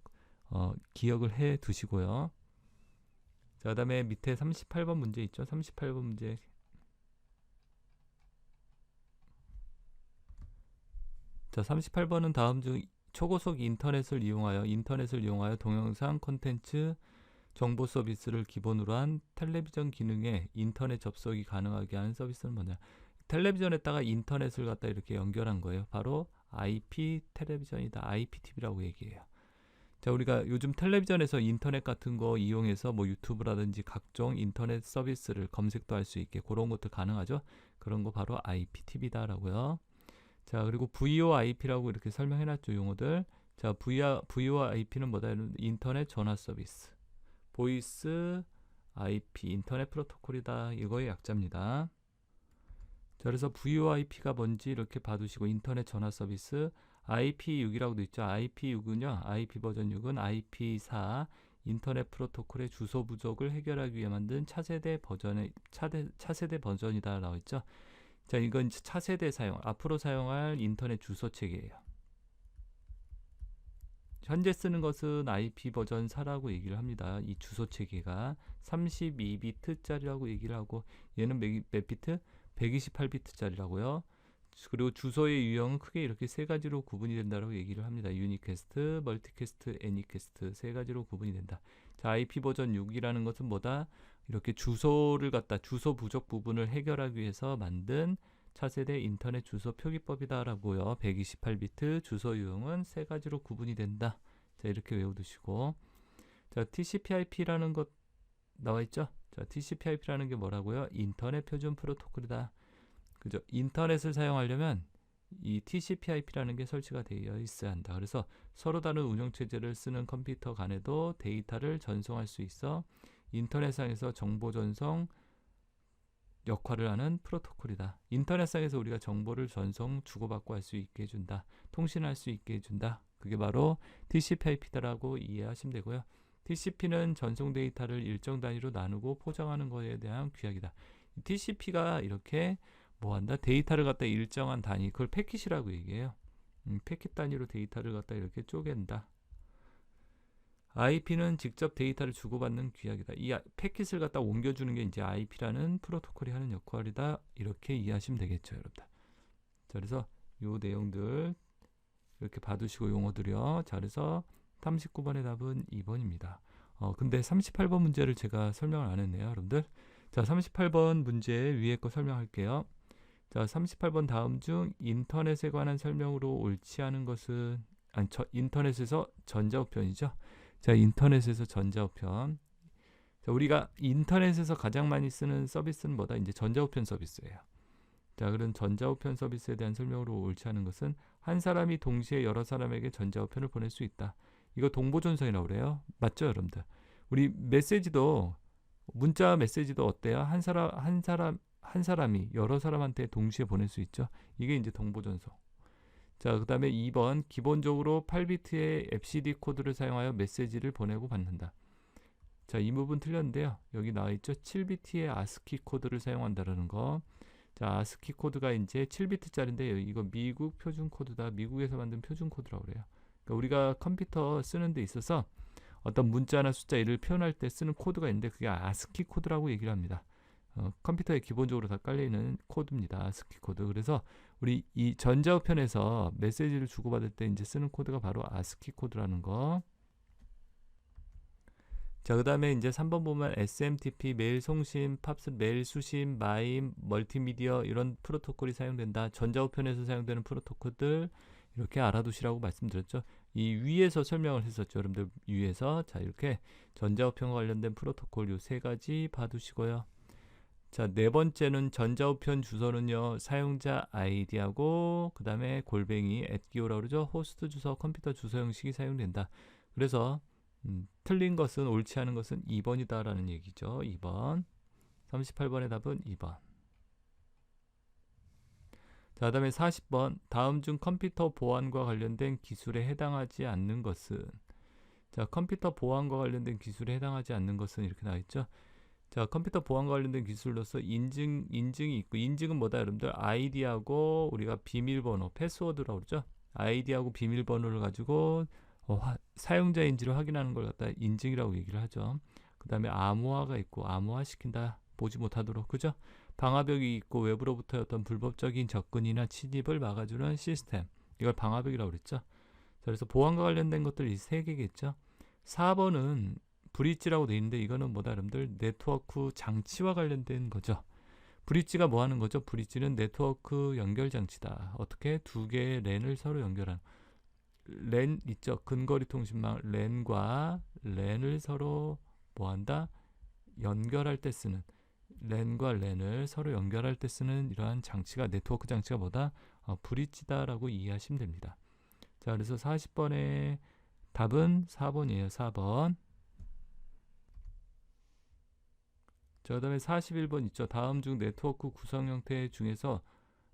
기억을 해 두시고요. 자, 그다음에 밑에 38번 문제 있죠. 38번 문제. 자, 38번은 다음 중 초고속 인터넷을 이용하여 동영상 콘텐츠 정보 서비스를 기본으로 한 텔레비전 기능에 인터넷 접속이 가능하게 하는 서비스는 뭐냐? 텔레비전에다가 인터넷을 갖다 이렇게 연결한 거예요. 바로 IP 텔레비전이다. IPTV라고 얘기해요. 자, 우리가 요즘 텔레비전에서 인터넷 같은 거 이용해서 뭐 유튜브라든지 각종 인터넷 서비스를 검색도 할 수 있게 그런 것들 가능하죠. 그런 거 바로 IPTV다라고요. 자, 그리고 VoIP라고 이렇게 설명해놨죠, 용어들. 자, VoIP는 뭐다? 인터넷 전화 서비스. 보이스 IP 인터넷 프로토콜이다. 이거의 약자입니다. 자, 그래서 VoIP가 뭔지 이렇게 봐두시고 인터넷 전화 서비스 IP6이라고도 있죠. IP6은요. IP 버전 6은 IP4 인터넷 프로토콜의 주소 부족을 해결하기 위해 만든 차세대 버전이다 나와 있죠. 자, 이건 차세대 앞으로 사용할 인터넷 주소 체계예요. 현재 쓰는 것은 IP 버전 4라고 얘기를 합니다. 이 주소 체계가 32비트짜리라고 얘기를 하고 얘는 몇 비트? 128비트짜리라고요. 그리고 주소의 유형은 크게 이렇게 세 가지로 구분이 된다고 얘기를 합니다. 유니캐스트, 멀티캐스트, 애니캐스트 세 가지로 구분이 된다. 자, IP 버전 6이라는 것은 뭐다? 이렇게 주소를 갖다 주소 부족 부분을 해결하기 위해서 만든 차세대 인터넷 주소 표기법이다라고요. 128비트 주소 유형은 세 가지로 구분이 된다. 자, 이렇게 외워두시고, 자, TCP/IP라는 것 나와 있죠? 자, TCP/IP라는 게 뭐라고요? 인터넷 표준 프로토콜이다. 그죠? 인터넷을 사용하려면 이 TCP/IP라는 게 설치가 되어 있어야 한다. 그래서 서로 다른 운영체제를 쓰는 컴퓨터 간에도 데이터를 전송할 수 있어 인터넷상에서 정보 전송 역할을 하는 프로토콜이다. 인터넷상에서 우리가 정보를 전송, 주고받고 할 수 있게 해준다. 통신할 수 있게 해준다. 그게 바로 TCP/IP다라고 이해하시면 되고요. TCP는 전송 데이터를 일정 단위로 나누고 포장하는 것에 대한 규약이다. TCP가 이렇게 뭐한다? 데이터를 갖다 일정한 단위, 그걸 패킷이라고 얘기해요. 패킷 단위로 데이터를 갖다 이렇게 쪼갠다. IP는 직접 데이터를 주고받는 규약이다. 이 패킷을 갖다 옮겨주는 게 이제 IP라는 프로토콜이 하는 역할이다. 이렇게 이해하시면 되겠죠, 여러분들. 자, 그래서 요 내용들 이렇게 봐두시고 용어들이요. 자, 그래서 39번의 답은 2번입니다. 근데 38번 문제를 제가 설명을 안 했네요, 여러분들. 자, 38번 문제 위에 거 설명할게요. 자, 38번 다음 중 인터넷에 관한 설명으로 옳지 않은 것은 인터넷에서 전자우편이죠. 자, 인터넷에서 전자우편. 자, 우리가 인터넷에서 가장 많이 쓰는 서비스는 뭐다? 이제 전자우편 서비스예요. 자, 그런 전자우편 서비스에 대한 설명으로 옳지 않은 것은 한 사람이 동시에 여러 사람에게 전자우편을 보낼 수 있다. 이거 동보전송이라고 그래요. 맞죠, 여러분들? 우리 메시지도 문자 메시지도 어때요? 한 사람이 여러 사람한테 동시에 보낼 수 있죠. 이게 이제 동보전송. 자, 그 다음에 2번 기본적으로 8비트의 FCD 코드를 사용하여 메시지를 보내고 받는다. 자, 이 부분 틀렸는데요. 여기 나와 있죠. 7비트의 ASCII 코드를 사용한다라는 거. 자, ASCII 코드가 이제 7비트짜리인데 이거 미국 표준 코드다. 미국에서 만든 표준 코드라고 그래요. 그러니까 우리가 컴퓨터 쓰는 데 있어서 어떤 문자나 숫자 이를 표현할 때 쓰는 코드가 있는데 그게 ASCII 코드라고 얘기를 합니다. 컴퓨터에 기본적으로 다 깔려있는 코드입니다. ASCII 코드. 그래서 우리 이 전자우편에서 메시지를 주고받을 때 이제 쓰는 코드가 바로 ASCII 코드라는 거. 자, 그 다음에 이제 3번 보면 SMTP, 메일 송신, 팝스, 메일 수신, 마임, 멀티미디어 이런 프로토콜이 사용된다. 전자우편에서 사용되는 프로토콜들 이렇게 알아두시라고 말씀드렸죠. 이 위에서 설명을 했었죠. 여러분들 위에서. 자, 이렇게 전자우편과 관련된 프로토콜 요 세 가지 봐두시고요. 자, 네 번째는 전자우편 주소는요. 사용자 아이디하고 그 다음에 골뱅이 @기호라고 그러죠. 호스트 주소, 컴퓨터 주소 형식이 사용된다. 그래서 틀린 것은 옳지 않은 것은 2번이다 라는 얘기죠. 2번. 38번의 답은 2번. 자, 다음에 40번. 다음 중 컴퓨터 보안과 관련된 기술에 해당하지 않는 것은. 자, 컴퓨터 보안과 관련된 기술에 해당하지 않는 것은 이렇게 나와 있죠. 자, 컴퓨터 보안과 관련된 기술로서 인증이 있고, 인증은 뭐다 여러분들? 아이디하고 우리가 비밀번호, 패스워드라고 그러죠. 아이디하고 비밀번호를 가지고 사용자인지를 확인하는 걸 갖다 인증이라고 얘기를 하죠. 그 다음에 암호화가 있고, 암호화 시킨다. 보지 못하도록. 그죠? 방화벽이 있고 외부로부터의 어떤 불법적인 접근이나 침입을 막아주는 시스템. 이걸 방화벽이라고 그랬죠. 자, 그래서 보안과 관련된 것들 이 세 개겠죠. 4번은 브릿지라고 돼 있는데 이거는 뭐다 여러분들? 네트워크 장치와 관련된 거죠. 브릿지가 뭐 하는 거죠? 브릿지는 네트워크 연결 장치다. 어떻게? 두 개의 랜을 서로 연결하는. 랜 있죠. 근거리 통신망 랜과 랜을 서로 뭐 한다? 연결할 때 쓰는. 랜과 랜을 서로 연결할 때 쓰는 이러한 장치가 네트워크 장치가 뭐다? 브릿지다라고 이해하시면 됩니다. 자, 그래서 40번의 답은 4번이에요. 4번. 자, 그 다음에 41번 있죠. 다음 중 네트워크 구성 형태 중에서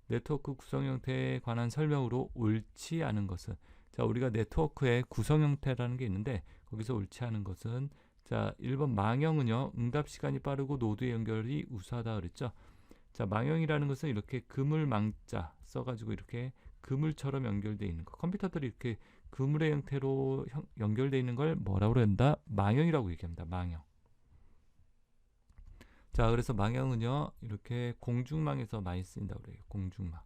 네트워크 구성 형태에 관한 설명으로 옳지 않은 것은. 자, 우리가 네트워크의 구성 형태라는 게 있는데 거기서 옳지 않은 것은 자, 1번 망형은요. 응답 시간이 빠르고 노드의 연결이 우수하다 그랬죠. 자, 망형이라는 것은 이렇게 그물망자 써가지고 이렇게 그물처럼 연결되어 있는 거. 컴퓨터들이 이렇게 그물의 형태로 연결되어 있는 걸 뭐라고 그런다? 망형이라고 얘기합니다. 망형. 자, 그래서 망형은요. 이렇게 공중망에서 많이 쓰인다고 그래요. 공중망.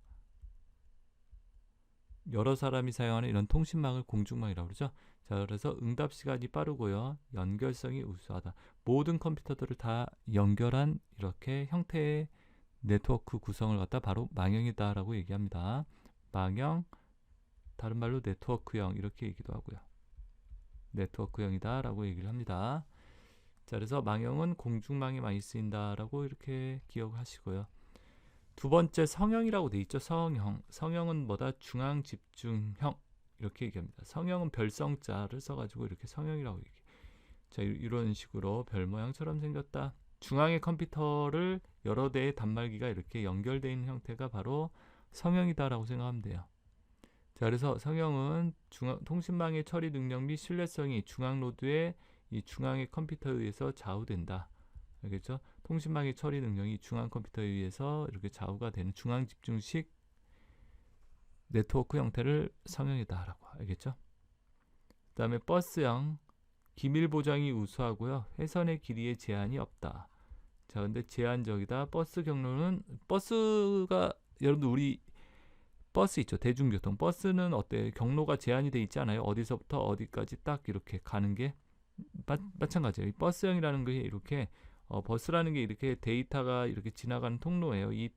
여러 사람이 사용하는 이런 통신망을 공중망이라고 그러죠. 자, 그래서 응답 시간이 빠르고요. 연결성이 우수하다. 모든 컴퓨터들을 다 연결한 이렇게 형태의 네트워크 구성을 갖다 바로 망형이다라고 얘기합니다. 망형, 다른 말로 네트워크형 이렇게 얘기도 하고요. 네트워크형이다라고 얘기를 합니다. 자, 그래서 망형은 공중망에 많이 쓰인다라고 이렇게 기억하시고요. 두 번째 성형이라고 돼 있죠. 성형. 성형은 뭐다? 중앙 집중형 이렇게 얘기합니다. 성형은 별성자를 써가지고 이렇게 성형이라고 얘기해요. 자, 이런 식으로 별 모양처럼 생겼다. 중앙의 컴퓨터를 여러 대의 단말기가 이렇게 연결되어 있는 형태가 바로 성형이다라고 생각하면 돼요. 자, 그래서 성형은 통신망의 처리 능력 및 신뢰성이 중앙 노드의 이 중앙의 컴퓨터에 의해서 좌우된다. 알겠죠? 통신망의 처리 능력이 중앙 컴퓨터에 의해서 이렇게 좌우가 되는 중앙 집중식 네트워크 형태를 성형이다라고. 알겠죠? 그 다음에 버스형, 기밀 보장이 우수하고요. 회선의 길이에 제한이 없다. 자, 근데 제한적이다. 버스 경로는, 버스가 여러분들 우리 버스 있죠. 대중교통. 버스는 어때? 경로가 제한이 돼 있지 않아요? 어디서부터 어디까지 딱 이렇게 가는 게 마찬가지예요. 이 버스형이라는 게 이렇게 버스라는 게 이렇게 데이터가 이렇게 지나가는 통로예요. 이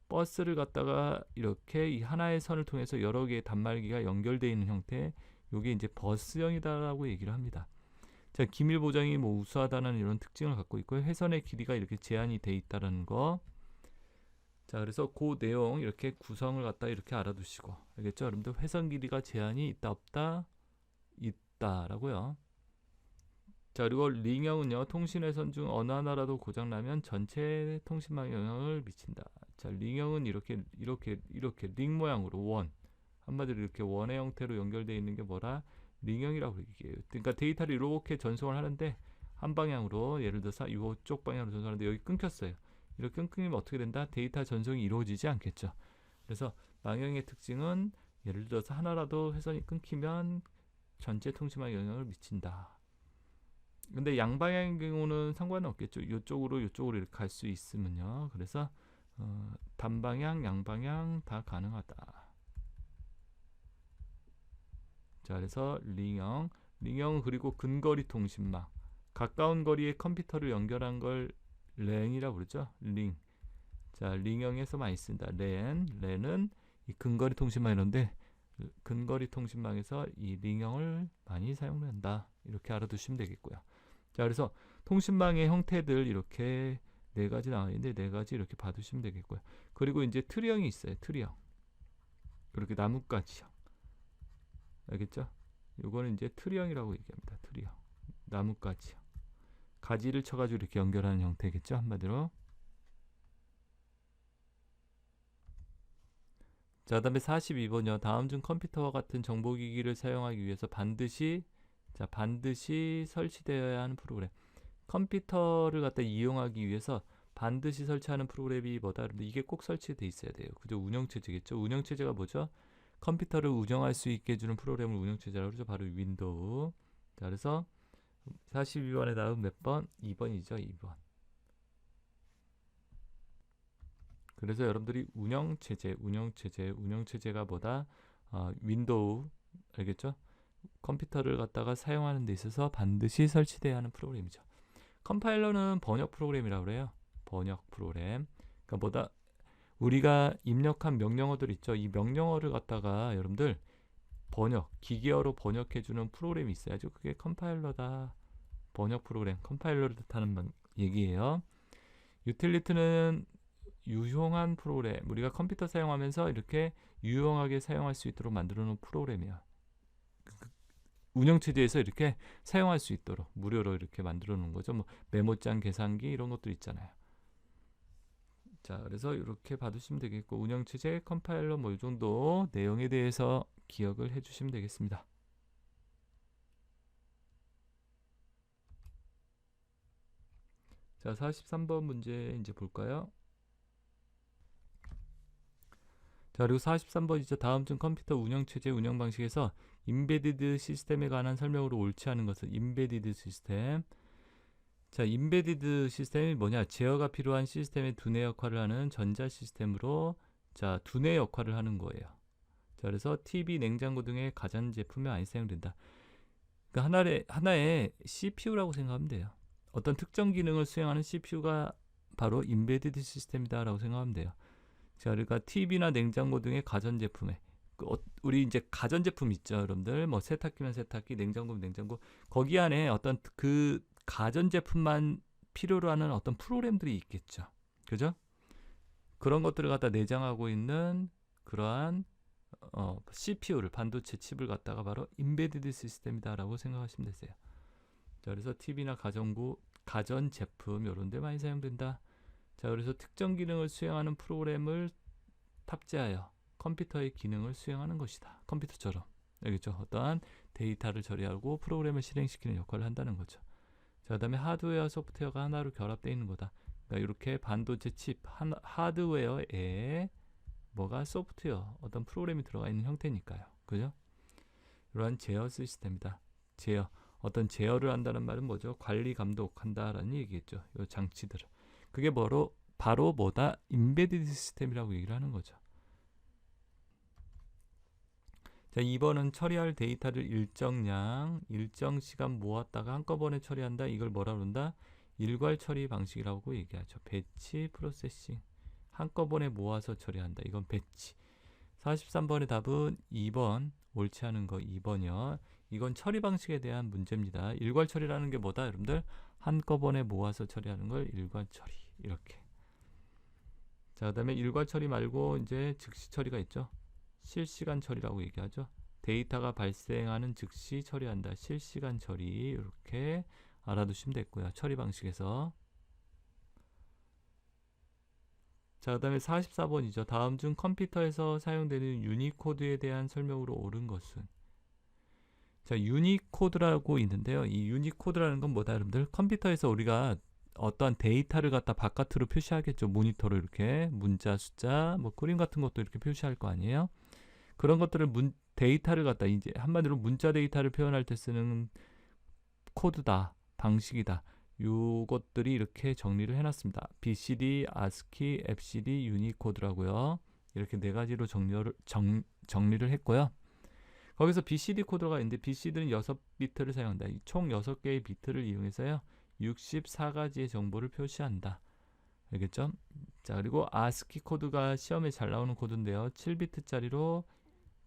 버스를 갖다가 이렇게 이 하나의 선을 통해서 여러 개의 단말기가 연결되어 있는 형태, 요게 이제 버스형이다라고 얘기를 합니다. 자, 기밀 보장이 뭐 우수하다는 이런 특징을 갖고 있고요. 회선의 길이가 이렇게 제한이 돼 있다라는 거. 자, 그래서 그 내용 이렇게 구성을 갖다 이렇게 알아두시고, 알겠죠? 여러분들 회선 길이가 제한이 있다 없다? 있다라고요. 자, 그리고 링형은요, 통신회선 중 어느 하나라도 고장나면 전체 통신망에 영향을 미친다. 자, 링형은 이렇게 링 모양으로 원, 한마디로 이렇게 원의 형태로 연결되어 있는 게 뭐라? 링형이라고 얘기해요. 그러니까 데이터를 이렇게 전송을 하는데 한 방향으로, 예를 들어서 이쪽 방향으로 전송하는데 여기 끊겼어요. 이렇게 끊기면 어떻게 된다? 데이터 전송이 이루어지지 않겠죠. 그래서 망형의 특징은 예를 들어서 하나라도 회선이 끊기면 전체 통신망에 영향을 미친다. 근데 양방향의 경우는 상관은 없겠죠. 이쪽으로 이렇게 갈 수 있으면요. 그래서 단방향, 양방향 다 가능하다. 자, 그래서 링형 그리고 근거리 통신망, 가까운 거리에 컴퓨터를 연결한 걸 랜이라고 그러죠. 링. 자, 링형에서 많이 쓴다. 랜은 이 근거리 통신망이런데 근거리 통신망에서 이 링형을 많이 사용한다. 이렇게 알아두시면 되겠고요. 자, 그래서 통신망의 형태들 이렇게 네 가지 나와 있는데 네 가지 이렇게 봐두시면 되겠고요. 그리고 이제 트리형이 있어요. 트리형. 그렇게 나뭇가지형. 알겠죠? 요거는 이제 트리형이라고 얘기합니다. 트리형. 나뭇가지형. 가지를 쳐가지고 이렇게 연결하는 형태겠죠? 한마디로. 자, 다음에 42번이요. 다음 중 컴퓨터와 같은 정보기기를 사용하기 위해서 반드시 설치되어야 하는 프로그램. 컴퓨터를 갖다 이용하기 위해서 반드시 설치하는 프로그램이 뭐다? 그런데 이게 꼭 설치되어 있어야 돼요. 그죠? 운영체제겠죠? 운영체제가 뭐죠? 컴퓨터를 운영할 수 있게 해주는 프로그램을 운영체제라고 그러죠. 바로 윈도우. 자, 그래서 42번에 다음 몇 번? 2번이죠. 2번. 그래서 여러분들이 운영체제가 뭐다? 윈도우. 알겠죠? 컴퓨터를 갖다가 사용하는 데 있어서 반드시 설치돼야 하는 프로그램이죠. 컴파일러는 번역 프로그램이라고 그래요. 번역 프로그램. 그러니까 뭐다? 우리가 입력한 명령어들 있죠. 이 명령어를 갖다가 여러분들 기계어로 번역해주는 프로그램이 있어야죠. 그게 컴파일러다. 번역 프로그램, 컴파일러를 뜻하는 얘기예요. 유틸리티는 유용한 프로그램. 우리가 컴퓨터 사용하면서 이렇게 유용하게 사용할 수 있도록 만들어 놓은 프로그램이야. 운영체제에서 이렇게 사용할 수 있도록 무료로 이렇게 만들어 놓은 거죠. 뭐 메모장, 계산기 이런 것들 있잖아요. 자, 그래서 이렇게 봐두시면 되겠고, 운영체제, 컴파일러 뭐 이 정도 내용에 대해서 기억을 해주시면 되겠습니다. 자, 43번 문제 이제 볼까요? 자, 그리고 43번이죠. 다음 중 컴퓨터 운영체제 운영 방식에서 임베디드 시스템에 관한 설명으로 옳지 않은 것은 임베디드 시스템. 자, 임베디드 시스템이 뭐냐? 제어가 필요한 시스템의 두뇌 역할을 하는 전자 시스템으로, 자, 두뇌 역할을 하는 거예요. 자, 자, 그래서 TV, 냉장고 등의 가전제품에 많이 사용된다. 그러니까 하나의 CPU라고 생각하면 돼요. 어떤 특정 기능을 수행하는 CPU가 바로 임베디드 시스템이다라고 생각하면 돼요. 자, 그러니까 TV나 냉장고 등의 가전제품에 우리 이제 가전제품 있죠, 여러분들. 뭐 세탁기면 세탁기, 냉장고면 냉장고. 거기 안에 어떤 그 가전제품만 필요로 하는 어떤 프로그램들이 있겠죠. 그죠? 그런 것들을 갖다 내장하고 있는 그러한 CPU를, 반도체 칩을 갖다가 바로 임베디드 시스템이다라고 생각하시면 되세요. 자, 그래서 TV나 가전제품 이런 데 많이 사용된다. 자, 그래서 특정 기능을 수행하는 프로그램을 탑재하여 컴퓨터의 기능을 수행하는 것이다. 컴퓨터처럼. 알겠죠? 어떠한 데이터를 처리하고 프로그램을 실행시키는 역할을 한다는 거죠. 자, 그 다음에 하드웨어와 소프트웨어가 하나로 결합되어 있는 거다. 그러니까 이렇게 반도체 칩, 하드웨어에 뭐가 소프트웨어, 어떤 프로그램이 들어가 있는 형태니까요. 그죠? 이러한 제어 시스템이다. 제어. 어떤 제어를 한다는 말은 뭐죠? 관리, 감독한다라는 얘기겠죠. 이 장치들을. 그게 바로 뭐다? 임베디드 시스템이라고 얘기를 하는 거죠. 자, 2번은 처리할 데이터를 일정량, 일정 시간 모았다가 한꺼번에 처리한다. 이걸 뭐라 그런다? 일괄 처리 방식이라고 얘기하죠. 배치, 프로세싱. 한꺼번에 모아서 처리한다. 이건 배치. 43번의 답은 2번. 옳지 않은 거 2번이요. 이건 처리 방식에 대한 문제입니다. 일괄 처리라는 게 뭐다, 여러분들? 한꺼번에 모아서 처리하는 걸 일괄 처리. 이렇게. 자, 그다음에 일괄 처리 말고 이제 즉시 처리가 있죠. 실시간 처리라고 얘기하죠. 데이터가 발생하는 즉시 처리한다. 실시간 처리. 이렇게 알아두시면 됐고요. 처리 방식에서. 자, 그 다음에 44번이죠. 다음 중 컴퓨터에서 사용되는 유니코드에 대한 설명으로 옳은 것은? 자, 유니코드라고 있는데요. 이 유니코드라는 건 뭐다, 여러분들? 컴퓨터에서 우리가 어떠한 데이터를 갖다 바깥으로 표시하겠죠. 모니터로 이렇게 문자, 숫자, 뭐 그림 같은 것도 이렇게 표시할 거 아니에요? 그런 것들을 데이터를 갖다 이제 한마디로 문자 데이터를 표현할 때 쓰는 코드다, 방식이다. 요것들이 이렇게 정리를 해놨습니다. BCD, ASCII, FCD, 유니코드라고요. 이렇게 네 가지로 정리를 했고요. 거기서 BCD 코드가 있는데 BCD는 6비트를 사용한다. 총 6개의 비트를 이용해서요. 64가지의 정보를 표시한다. 알겠죠? 자, 그리고 ASCII 코드가 시험에 잘 나오는 코드인데요. 7비트짜리로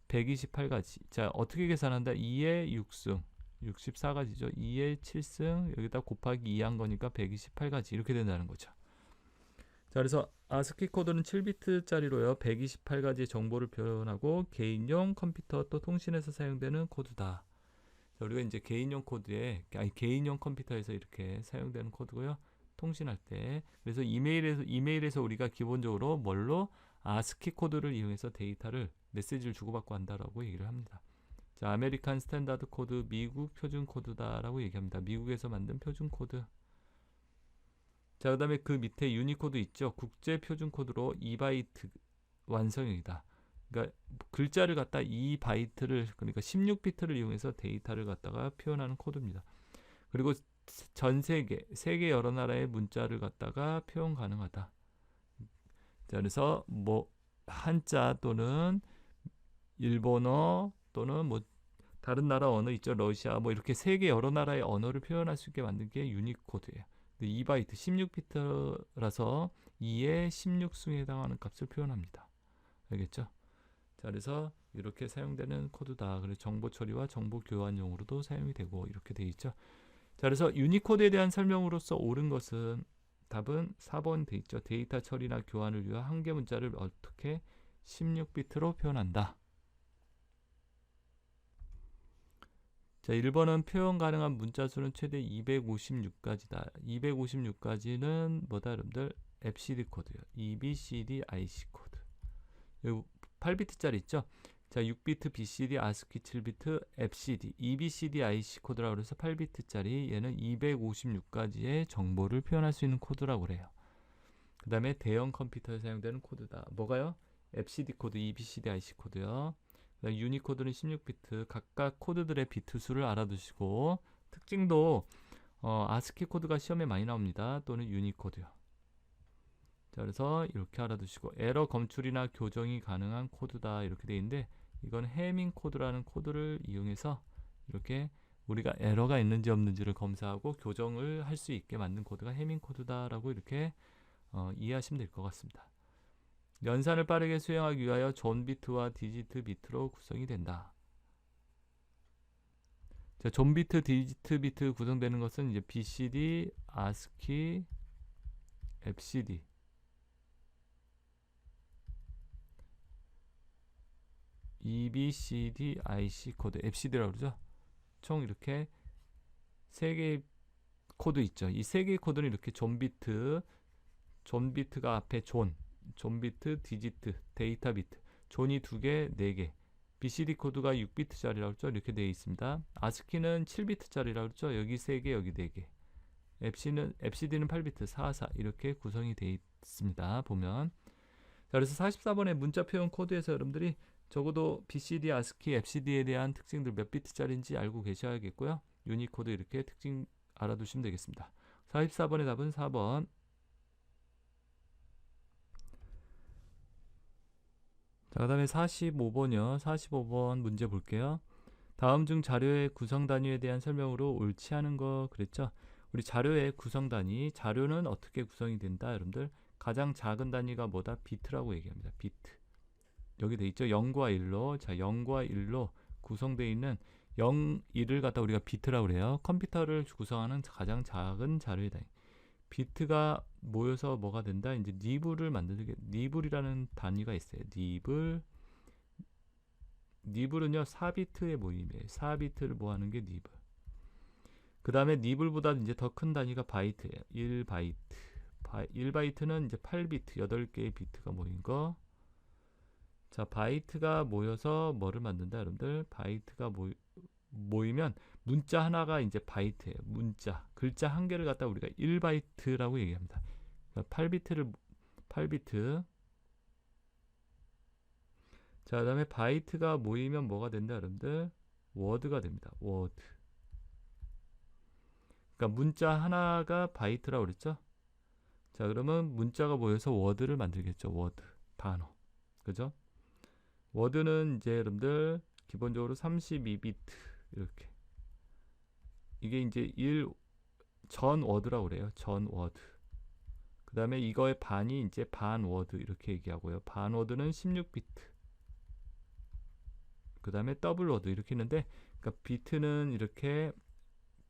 128가지. 자, 어떻게 계산한다? 2의 6승. 64가지죠. 2의 7승. 여기다 곱하기 2 한 거니까 128가지. 이렇게 된다는 거죠. 자, 그래서 ASCII 코드는 7비트짜리로요. 128가지의 정보를 표현하고 개인용 컴퓨터 또 통신에서 사용되는 코드다. 자, 우리가 이제 개인용 개인용 컴퓨터에서 이렇게 사용되는 코드고요. 통신할 때. 그래서 이메일에서 우리가 기본적으로 뭘로 ASCII 코드를 이용해서 메시지를 주고받고 한다라고 얘기를 합니다. 자, 아메리칸 스탠다드 코드, 미국 표준 코드다라고 얘기합니다. 미국에서 만든 표준 코드. 자, 그 다음에 그 밑에 유니코드 있죠. 국제 표준 코드로 2바이트 완성형이다. 그러니까 글자를 갖다 2바이트를, 그러니까 16비트를 이용해서 데이터를 갖다가 표현하는 코드입니다. 그리고 전 세계 여러 나라의 문자를 갖다가 표현 가능하다. 자, 그래서 뭐 한자 또는 일본어 또는 뭐 다른 나라 언어 있죠. 러시아 뭐 이렇게 세계 여러 나라의 언어를 표현할 수 있게 만든 게 유니코드예요. 2바이트 16비트라서 2의 16승에 해당하는 값을 표현합니다. 알겠죠? 자, 그래서 이렇게 사용되는 코드다. 그래서 정보 처리와 정보 교환용으로도 사용이 되고 이렇게 돼 있죠. 자, 그래서 유니코드에 대한 설명으로서 옳은 것은 답은 4번 돼 있죠. 데이터 처리나 교환을 위한 한개 문자를 어떻게 16비트로 표현한다. 자, 1번은 표현 가능한 문자 수는 최대 256가지다. 256가지는 뭐다, 여러분들? FCD 코드요. EBCD IC 코드. 여기 8비트짜리 있죠? 자, 6비트 BCD, ASCII 7비트, FCD, EBCD IC 코드라고 해서 8비트짜리 얘는 256가지의 정보를 표현할 수 있는 코드라고 그래요. 그 다음에 대형 컴퓨터에 사용되는 코드다. 뭐가요? FCD 코드, EBCD IC 코드요. 유니코드는 16비트. 각각 코드들의 비트 수를 알아두시고 특징도 ASCII 코드가 시험에 많이 나옵니다. 또는 유니코드요. 자, 그래서 이렇게 알아두시고 에러 검출이나 교정이 가능한 코드다 이렇게 돼 있는데 이건 해밍 코드라는 코드를 이용해서 이렇게 우리가 에러가 있는지 없는지를 검사하고 교정을 할 수 있게 만든 코드가 해밍 코드다라고 이렇게 이해하시면 될 것 같습니다. 연산을 빠르게 수행하기 위하여 존 비트와 디지트 비트로 구성이 된다. 자, 존 비트, 디지트 비트 구성되는 것은 이제 BCD, ASCII, FCD, EBCD, IC 코드, FCD라고 그러죠. 총 이렇게 3개의 코드 있죠. 이 3개의 코드는 이렇게 존 비트가 앞에 존 비트, 디지트, 데이터 비트, 존이 2개, 4개, BCD 코드가 6비트짜리라고 했죠. 이렇게 되어 있습니다. ASCII는 7비트짜리라고 했죠. 여기 3개, 여기 4개. FCD는 8비트, 44 이렇게 구성이 되어 있습니다. 보면. 자, 그래서 44번의 문자 표현 코드에서 여러분들이 적어도 BCD, ASCII, FCD에 대한 특징들 몇 비트짜리인지 알고 계셔야겠고요. 유니코드 이렇게 특징 알아두시면 되겠습니다. 44번의 답은 4번. 자, 그 다음에 45번이요. 45번 문제 볼게요. 다음 중 자료의 구성 단위에 대한 설명으로 옳지 않은 거 그랬죠? 우리 자료의 구성 단위, 자료는 어떻게 구성이 된다, 여러분들? 가장 작은 단위가 뭐다? 비트라고 얘기합니다. 비트. 여기 돼 있죠? 0과 1로. 자, 0과 1로 구성되어 있는 0, 1을 갖다 우리가 비트라고 그래요. 컴퓨터를 구성하는 가장 작은 자료의 단위. 비트가 모여서 뭐가 된다? 이제 니블을 만들게. 니블이라는 단위가 있어요. 니블은요 4비트의 모임이에요. 4비트를 모아는 게 니블. 그 다음에 니블보다 이제 더 큰 단위가 바이트예요. 1바이트. 1바이트는 이제 8비트, 8개의 비트가 모인 거. 자, 바이트가 모여서 뭐를 만든다, 여러분들? 바이트가 모이면 문자 하나가 이제 바이트예요. 문자, 글자 한 개를 갖다 우리가 1바이트라고 얘기합니다. 그러니까 8비트. 자, 그 다음에 바이트가 모이면 뭐가 된다, 여러분들? 워드가 됩니다. 워드. 그러니까 문자 하나가 바이트라고 그랬죠? 자, 그러면 문자가 모여서 워드를 만들겠죠. 워드, 단어. 그죠? 워드는 이제 여러분들 기본적으로 32비트 이렇게. 이게 이제 전 워드라고 그래요. 전 워드. 그 다음에 이거의 반이 이제 반 워드 이렇게 얘기하고요. 반 워드는 16비트. 그 다음에 더블 워드 이렇게 있는데, 그러니까 비트는 이렇게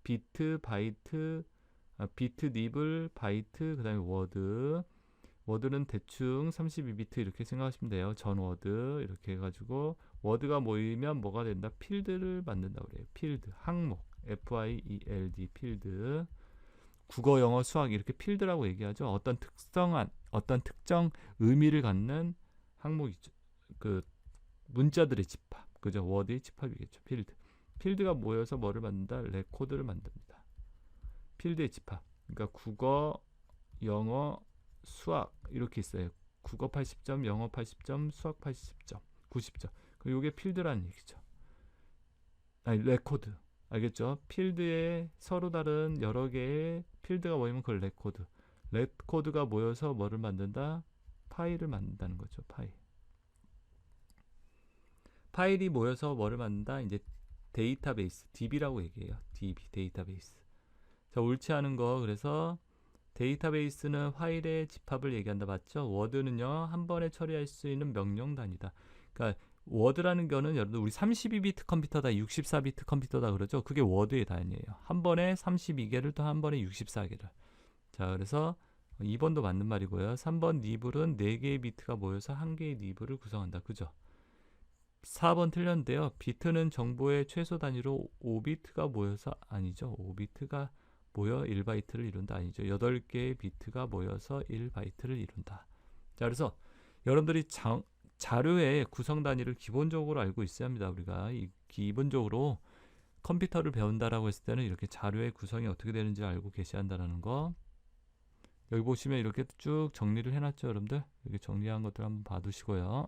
비트, 바이트, 비트, 니블, 바이트, 그 다음에 워드. 워드는 대충 32비트 이렇게 생각하시면 돼요. 전 워드 이렇게 해가지고 워드가 모이면 뭐가 된다? 필드를 만든다고 그래요. 필드, 항목, FIELD, 필드. 국어, 영어, 수학 이렇게 필드라고 얘기하죠. 어떤 특정 의미를 갖는 항목이죠. 그 문자들의 집합, 그죠? 워드의 집합이겠죠. 필드가 모여서 뭐를 만든다? 레코드를 만듭니다. 필드의 집합. 그러니까 국어, 영어, 수학 이렇게 있어요. 국어 80점, 영어 80점, 수학 80점, 90점. 이게 필드라는 얘기죠. 아니, 레코드. 알겠죠? 필드에 서로 다른 여러 개의 필드가 모이면 그걸 레코드. 레코드가 모여서 뭐를 만든다? 파일을 만든다는 거죠. 파일이 모여서 뭐를 만든다? 이제 데이터베이스, DB라고 얘기해요. DB, 데이터베이스. 자, 옳지 않은 거. 그래서 데이터베이스는 파일의 집합을 얘기한다. 맞죠? 워드는요, 한 번에 처리할 수 있는 명령 단위다. 그러니까 워드라는 거는 여러분들 우리 32비트 컴퓨터다, 64비트 컴퓨터다 그러죠? 그게 워드의 단위예요. 한 번에 32개를 또 한 번에 64개를. 자, 그래서 2번도 맞는 말이고요. 3번 니블은 4개의 비트가 모여서 1개의 니블을 구성한다. 그죠? 4번 틀렸는데요. 비트는 정보의 최소 단위로 5비트가 모여서 아니죠. 5비트가 모여 1바이트를 이룬다. 아니죠. 8개의 비트가 모여서 1바이트를 이룬다. 자, 그래서 여러분들이 자료의 구성 단위를 기본적으로 알고 있어야 합니다. 우리가 기본적으로 컴퓨터를 배운다라고 했을 때는 이렇게 자료의 구성이 어떻게 되는지 알고 계셔야 한다는 거. 여기 보시면 이렇게 쭉 정리를 해놨죠, 여러분들. 이렇게 정리한 것들 한번 봐두시고요.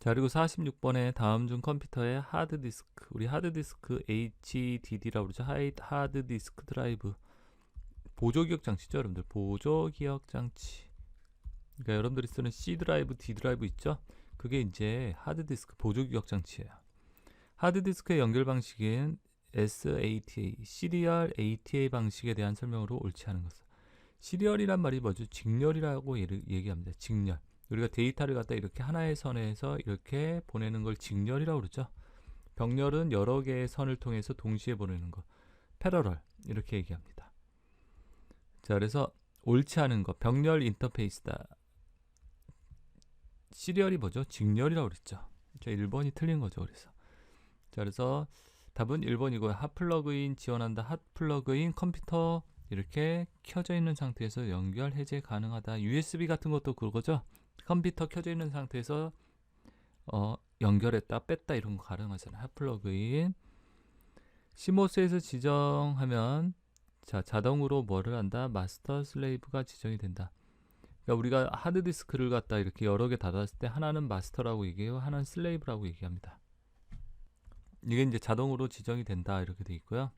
자, 그리고 46번에 다음 중 컴퓨터의 하드디스크, 우리 하드디스크 HDD라고 그러죠. 하드디스크 드라이브. 보조기억 장치죠, 여러분들. 보조기억 장치. 그러니까 여러분들이 쓰는 C 드라이브, D 드라이브 있죠? 그게 이제 하드디스크 보조 기억 장치예요. 하드디스크의 연결 방식은 SATA, 시리얼 ATA 방식에 대한 설명으로 옳지 않은 것은. 시리얼이란 말이 뭐죠? 직렬이라고 얘기합니다. 직렬. 우리가 데이터를 갖다 이렇게 하나의 선에서 이렇게 보내는 걸 직렬이라고 그러죠. 병렬은 여러 개의 선을 통해서 동시에 보내는 거. 패러럴 이렇게 얘기합니다. 자, 그래서 옳지 않은 거. 병렬 인터페이스다. 시리얼이 뭐죠? 직렬이라고 그랬죠. 자, 1번이 틀린 거죠. 그래서 답은 1번이고요. 핫플러그인 지원한다. 핫플러그인 컴퓨터 이렇게 켜져 있는 상태에서 연결 해제 가능하다. USB 같은 것도 그거죠. 컴퓨터 켜져 있는 상태에서 연결했다 뺐다 이런 거 가능하잖아요. 핫플러그인. 시모스에서 지정하면 자동으로 뭐를 한다? 마스터 슬레이브가 지정이 된다. 그러니까 우리가 하드디스크를 갖다 이렇게 여러 개 닫았을 때 하나는 마스터라고 얘기해요. 하나는 슬레이브라고 얘기합니다. 이게 이제 자동으로 지정이 된다 이렇게 돼 있고요.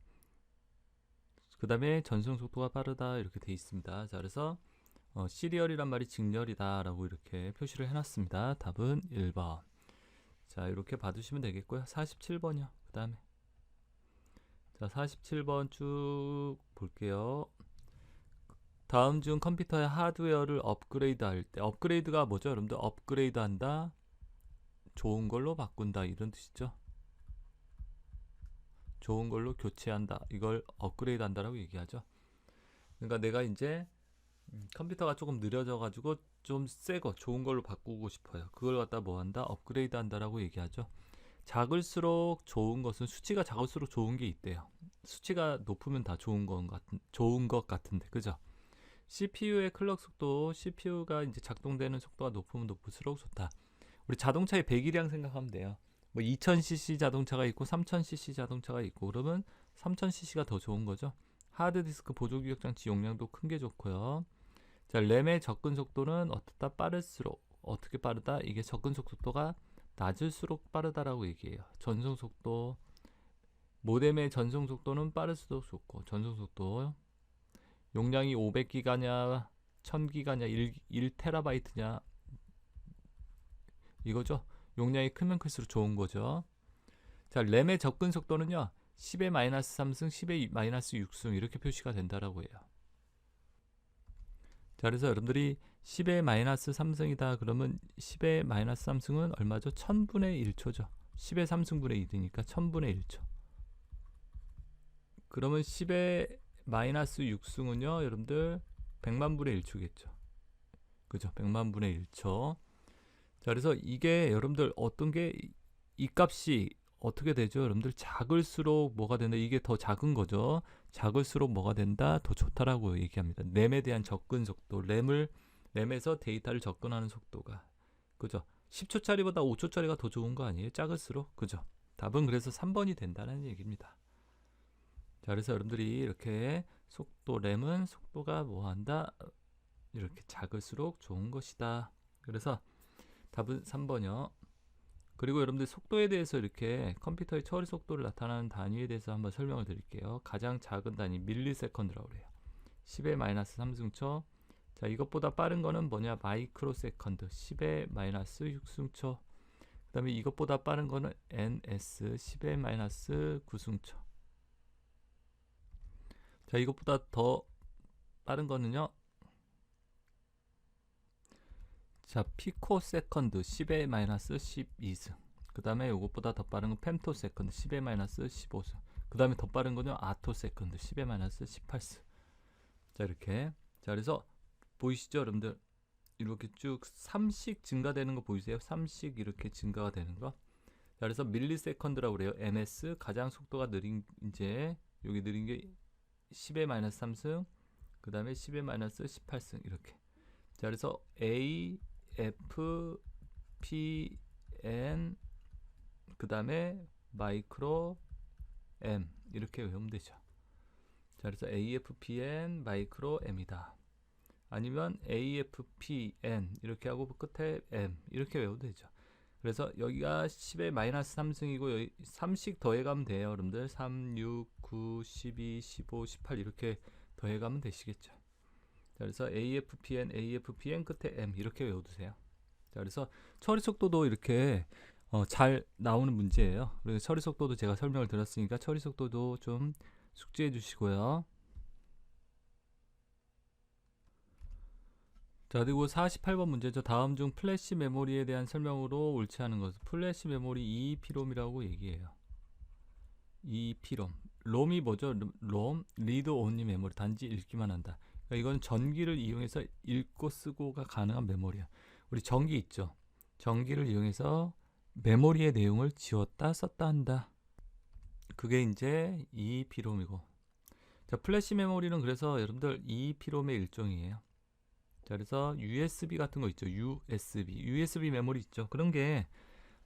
그 다음에 전송 속도가 빠르다 이렇게 돼 있습니다. 자, 그래서 시리얼이란 말이 직렬이다 라고 이렇게 표시를 해놨습니다. 답은 1번. 자, 이렇게 봐두시면 되겠고요. 47번이요. 그 다음에 자, 47번 쭉 볼게요. 다음 중 컴퓨터의 하드웨어를 업그레이드 할 때, 업그레이드가 뭐죠? 여러분들 업그레이드 한다, 좋은 걸로 바꾼다 이런 뜻이죠. 좋은 걸로 교체한다, 이걸 업그레이드 한다라고 얘기하죠. 그러니까 내가 이제 컴퓨터가 조금 느려져 가지고 좀 새거 좋은 걸로 바꾸고 싶어요. 그걸 갖다 뭐 한다? 업그레이드 한다라고 얘기하죠. 작을수록 좋은 것은, 수치가 작을수록 좋은 게 있대요. 수치가 높으면 다 좋은 것 같은데, 그죠? CPU의 클럭 속도, CPU가 이제 작동되는 속도가 높으면 높을수록 좋다. 우리 자동차의 배기량 생각하면 돼요. 뭐 2000cc 자동차가 있고 3000cc 자동차가 있고, 그러면 3000cc가 더 좋은 거죠. 하드디스크 보조 기억 장치 용량도 큰 게 좋고요. 자, 램의 접근 속도는 어떻다? 빠를수록. 어떻게 빠르다? 이게 접근 속도가 낮을수록 빠르다라고 얘기해요. 전송 속도, 모뎀의 전송 속도는 빠를수록 좋고, 전송 속도 용량이 500기가냐 1000기가냐 1테라바이트냐 이거죠. 용량이 크면 클수록 좋은 거죠. 자, 램의 접근 속도는요 10의 마이너스 3승 10의 마이너스 6승 이렇게 표시가 된다라고 해요. 자, 그래서 여러분들이 10의 마이너스 3승이다 그러면 10의 마이너스 3승은 얼마죠? 1000분의 1초죠. 10의 3승분의 1이니까 1000분의 1초. 그러면 10의 마이너스 6승은요 여러분들 100만분의 1초겠죠. 그죠? 100만분의 1초. 자, 그래서 이게 여러분들 어떤 게 이 값이 어떻게 되죠? 여러분들 작을수록 뭐가 된다? 이게 더 작은 거죠. 작을수록 뭐가 된다? 더 좋다라고 얘기합니다. 램에 대한 접근 속도, 램에서 데이터를 접근하는 속도가, 그죠? 10초짜리보다 5초짜리가 더 좋은 거 아니에요? 작을수록, 그죠? 답은 그래서 3번이 된다는 얘기입니다. 자, 그래서 여러분들이 이렇게 속도, 램은 속도가 뭐한다? 이렇게 작을수록 좋은 것이다. 그래서 답은 3번이요. 그리고 여러분들 속도에 대해서 이렇게 컴퓨터의 처리 속도를 나타나는 단위에 대해서 한번 설명을 드릴게요. 가장 작은 단위 밀리세컨드라고 그래요. 10의 마이너스 3승초. 자, 이것보다 빠른 거는 뭐냐? 마이크로세컨드 10의 마이너스 6승초. 그 다음에 이것보다 빠른 거는 ns 10의 마이너스 9승초. 자, 이것보다 더 빠른 거는요. 자, 피코세컨드 10의 마이너스 12승. 그 다음에 이것보다 더 빠른 건 펜토세컨드 10의 마이너스 15승. 그 다음에 더 빠른 거는 아토세컨드 10의 마이너스 18승. 자, 이렇게. 자, 그래서 보이시죠 여러분들? 이렇게 쭉 3씩 증가되는 거 보이세요? 3씩 이렇게 증가가 되는 거. 자, 그래서 밀리세컨드라고 그래요. ms 가장 속도가 느린, 이제 여기 느린 게 10의 마이너스 3승, 그 다음에 10의 마이너스 18승 이렇게. 자, 그래서 a f p n 그 다음에 마이크로 m 이렇게 외우면 되죠. 자, 그래서 AFPN 마이크로 M이다. 아니면 AFPN 이렇게 하고 끝에 M 이렇게 외워도 되죠. 그래서 여기가 10의 마이너스 3승이고 여기 3씩 더해가면 돼요. 여러분들 3, 6, 9, 12, 15, 18 이렇게 더해가면 되시겠죠. 자, 그래서 AFPN 끝에 M 이렇게 외워두세요. 자, 그래서 처리 속도도 이렇게 잘 나오는 문제예요. 그리고 처리 속도도 제가 설명을 드렸으니까 처리 속도도 좀 숙지해 주시고요. 자, 그리고 48번 문제죠. 다음 중 플래시 메모리에 대한 설명으로 옳지 않은 것은 플래시 메모리 EEPROM이라고 얘기해요. EEPROM. 롬이 뭐죠? 롬, 리드 온리 메모리. 단지 읽기만 한다. 그러니까 이건 전기를 이용해서 읽고 쓰고가 가능한 메모리야. 우리 전기 있죠? 전기를 이용해서 메모리의 내용을 지웠다 썼다 한다. 그게 이제 EEPROM이고. 자, 플래시 메모리는 그래서 여러분들 EEPROM의 일종이에요. 자, 그래서 USB 같은 거 있죠. USB 메모리 있죠. 그런 게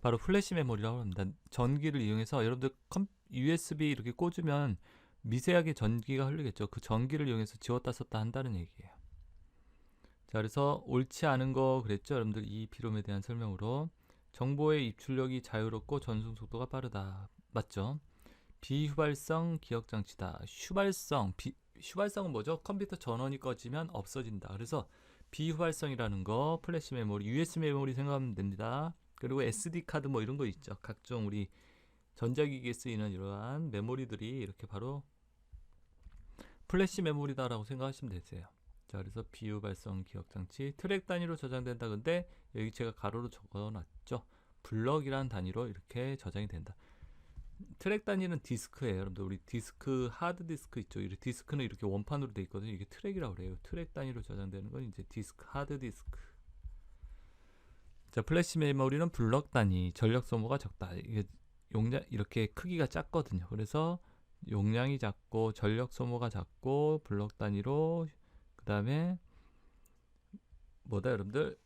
바로 플래시 메모리라고 합니다. 전기를 이용해서 여러분들 USB 이렇게 꽂으면 미세하게 전기가 흐르겠죠. 그 전기를 이용해서 지웠다 썼다 한다는 얘기예요. 자, 그래서 옳지 않은 거 그랬죠. 여러분들 이 비롬에 대한 설명으로 정보의 입출력이 자유롭고 전송 속도가 빠르다. 맞죠? 비휘발성 기억장치다. 휘발성은 뭐죠? 컴퓨터 전원이 꺼지면 없어진다. 그래서 비휘발성이라는 거 플래시 메모리, USB 메모리 생각하면 됩니다. 그리고 SD 카드 뭐 이런 거 있죠. 각종 우리 전자기기에 쓰이는 이러한 메모리들이 이렇게 바로 플래시 메모리다라고 생각하시면 되세요. 자, 그래서 비휘발성 기억장치 트랙 단위로 저장된다. 근데 여기 제가 가로로 적어놨죠. 블럭이란 단위로 이렇게 저장이 된다. 트랙 단위는 디스크예요. 여러분들 우리 디스크 하드 디스크 있죠. 이 디스크는 이렇게 원판으로 돼 있거든요. 이게 트랙이라고 그래요. 트랙 단위로 저장되는 건 이제 디스크 하드 디스크. 자, 플래시 메모리는 블럭 단위, 전력 소모가 적다. 이게 용량 이렇게 크기가 작거든요. 그래서 용량이 작고 전력 소모가 작고 블럭 단위로 그다음에 뭐다 여러분들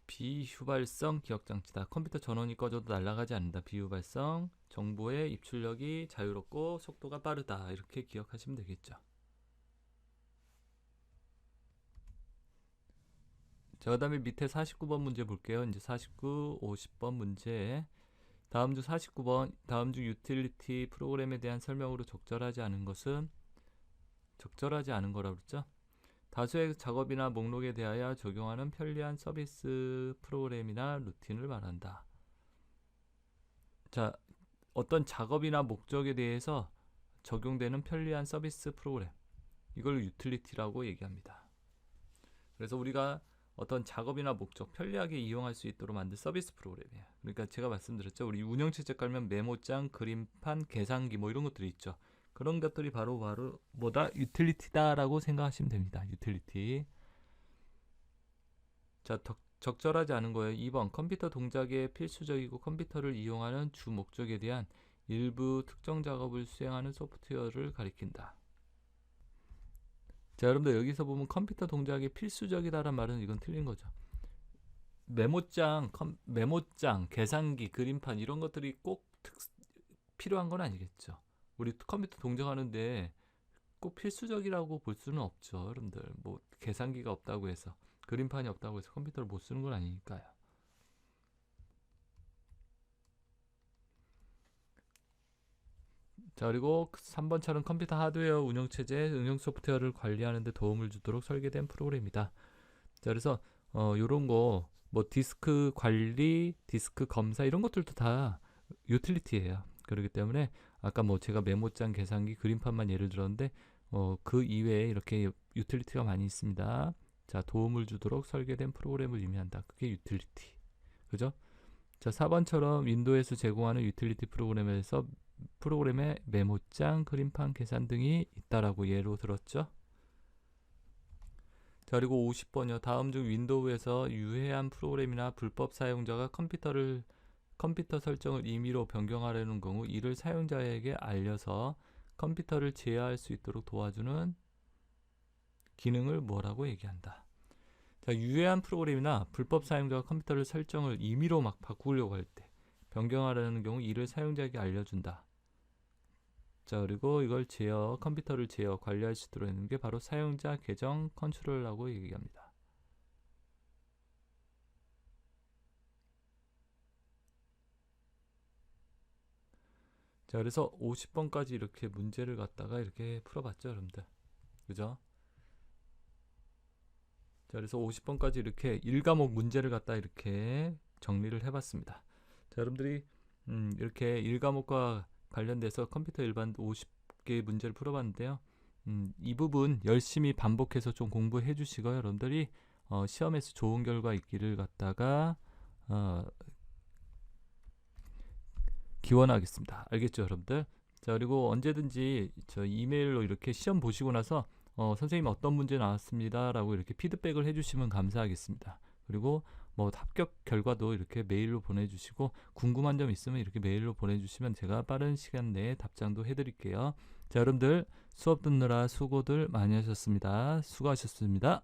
비휘발성 기억장치다. 컴퓨터 전원이 꺼져도 날아가지 않는다. 비휘발성 정보의 입출력이 자유롭고 속도가 빠르다. 이렇게 기억하시면 되겠죠. 자, 그 다음에 밑에 49번 문제 볼게요. 이제 49, 50번 문제. 다음 중 49번 다음 중 유틸리티 프로그램에 대한 설명으로 적절하지 않은 것은 적절하지 않은 거라고 그랬죠. 다수의 작업이나 목록에 대하여 적용하는 편리한 서비스 프로그램이나 루틴을 말한다. 자, 어떤 작업이나 목적에 대해서 적용되는 편리한 서비스 프로그램, 이걸 유틸리티라고 얘기합니다. 그래서 우리가 어떤 작업이나 목적 편리하게 이용할 수 있도록 만든 서비스 프로그램이에요. 그러니까 제가 말씀드렸죠. 우리 운영체제 깔면 메모장, 그림판, 계산기 뭐 이런 것들이 있죠. 그런 것들이 바로 뭐다? 유틸리티다라고 생각하시면 됩니다. 유틸리티. 자, 적절하지 않은 거예요. 2번 컴퓨터 동작에 필수적이고 컴퓨터를 이용하는 주 목적에 대한 일부 특정 작업을 수행하는 소프트웨어를 가리킨다. 자, 여러분들 여기서 보면 컴퓨터 동작이 필수적이다란 말은 이건 틀린 거죠. 메모장, 계산기, 그림판 이런 것들이 꼭 필요한 건 아니겠죠. 우리 컴퓨터 동작하는데 꼭 필수적이라고 볼 수는 없죠. 여러분들 뭐 계산기가 없다고 해서 그림판이 없다고 해서 컴퓨터를 못 쓰는 건 아니니까요. 자, 그리고 3번처럼 컴퓨터 하드웨어 운영체제, 응용 소프트웨어를 관리하는 데 도움을 주도록 설계된 프로그램이다. 자, 그래서 요런 거 뭐 디스크 관리, 디스크 검사 이런 것들도 다 유틸리티예요. 그렇기 때문에 아까 뭐 제가 메모장, 계산기, 그림판만 예를 들었는데 그 이외에 이렇게 유틸리티가 많이 있습니다. 자, 도움을 주도록 설계된 프로그램을 의미한다. 그게 유틸리티. 그죠? 자, 4번처럼 윈도우에서 제공하는 유틸리티 프로그램에 메모장, 그림판, 계산 등이 있다라고 예로 들었죠. 자, 그리고 50번이요. 다음 중 윈도우에서 유해한 프로그램이나 불법 사용자가 컴퓨터 설정을 임의로 변경하려는 경우 이를 사용자에게 알려서 컴퓨터를 제어할 수 있도록 도와주는 기능을 뭐라고 얘기한다. 자, 유해한 프로그램이나 불법 사용자가 컴퓨터를 설정을 임의로 막 바꾸려고 할 때 변경하려는 경우 이를 사용자에게 알려준다. 자, 그리고 이걸 컴퓨터를 관리할 수 있도록 하는 게 바로 사용자 계정 컨트롤이라고 얘기합니다. 자, 그래서 50번까지 이렇게 문제를 갖다가 이렇게 풀어봤죠, 여러분들. 그죠? 자, 그래서 50번까지 이렇게 1과목 문제를 갖다 이렇게 정리를 해봤습니다. 자, 여러분들이 이렇게 1과목과 관련돼서 컴퓨터 일반 50개 문제를 풀어봤는데요. 이 부분 열심히 반복해서 좀 공부해 주시고요. 여러분들이 시험에서 좋은 결과 있기를 갖다가 기원하겠습니다. 알겠죠, 여러분들? 자, 그리고 언제든지 저 이메일로 이렇게 시험 보시고 나서 선생님 어떤 문제 나왔습니다 라고 이렇게 피드백을 해주시면 감사하겠습니다. 그리고 뭐 합격 결과도 이렇게 메일로 보내주시고 궁금한 점 있으면 이렇게 메일로 보내주시면 제가 빠른 시간 내에 답장도 해드릴게요. 자, 여러분들 수업 듣느라 수고들 많이 하셨습니다. 수고하셨습니다.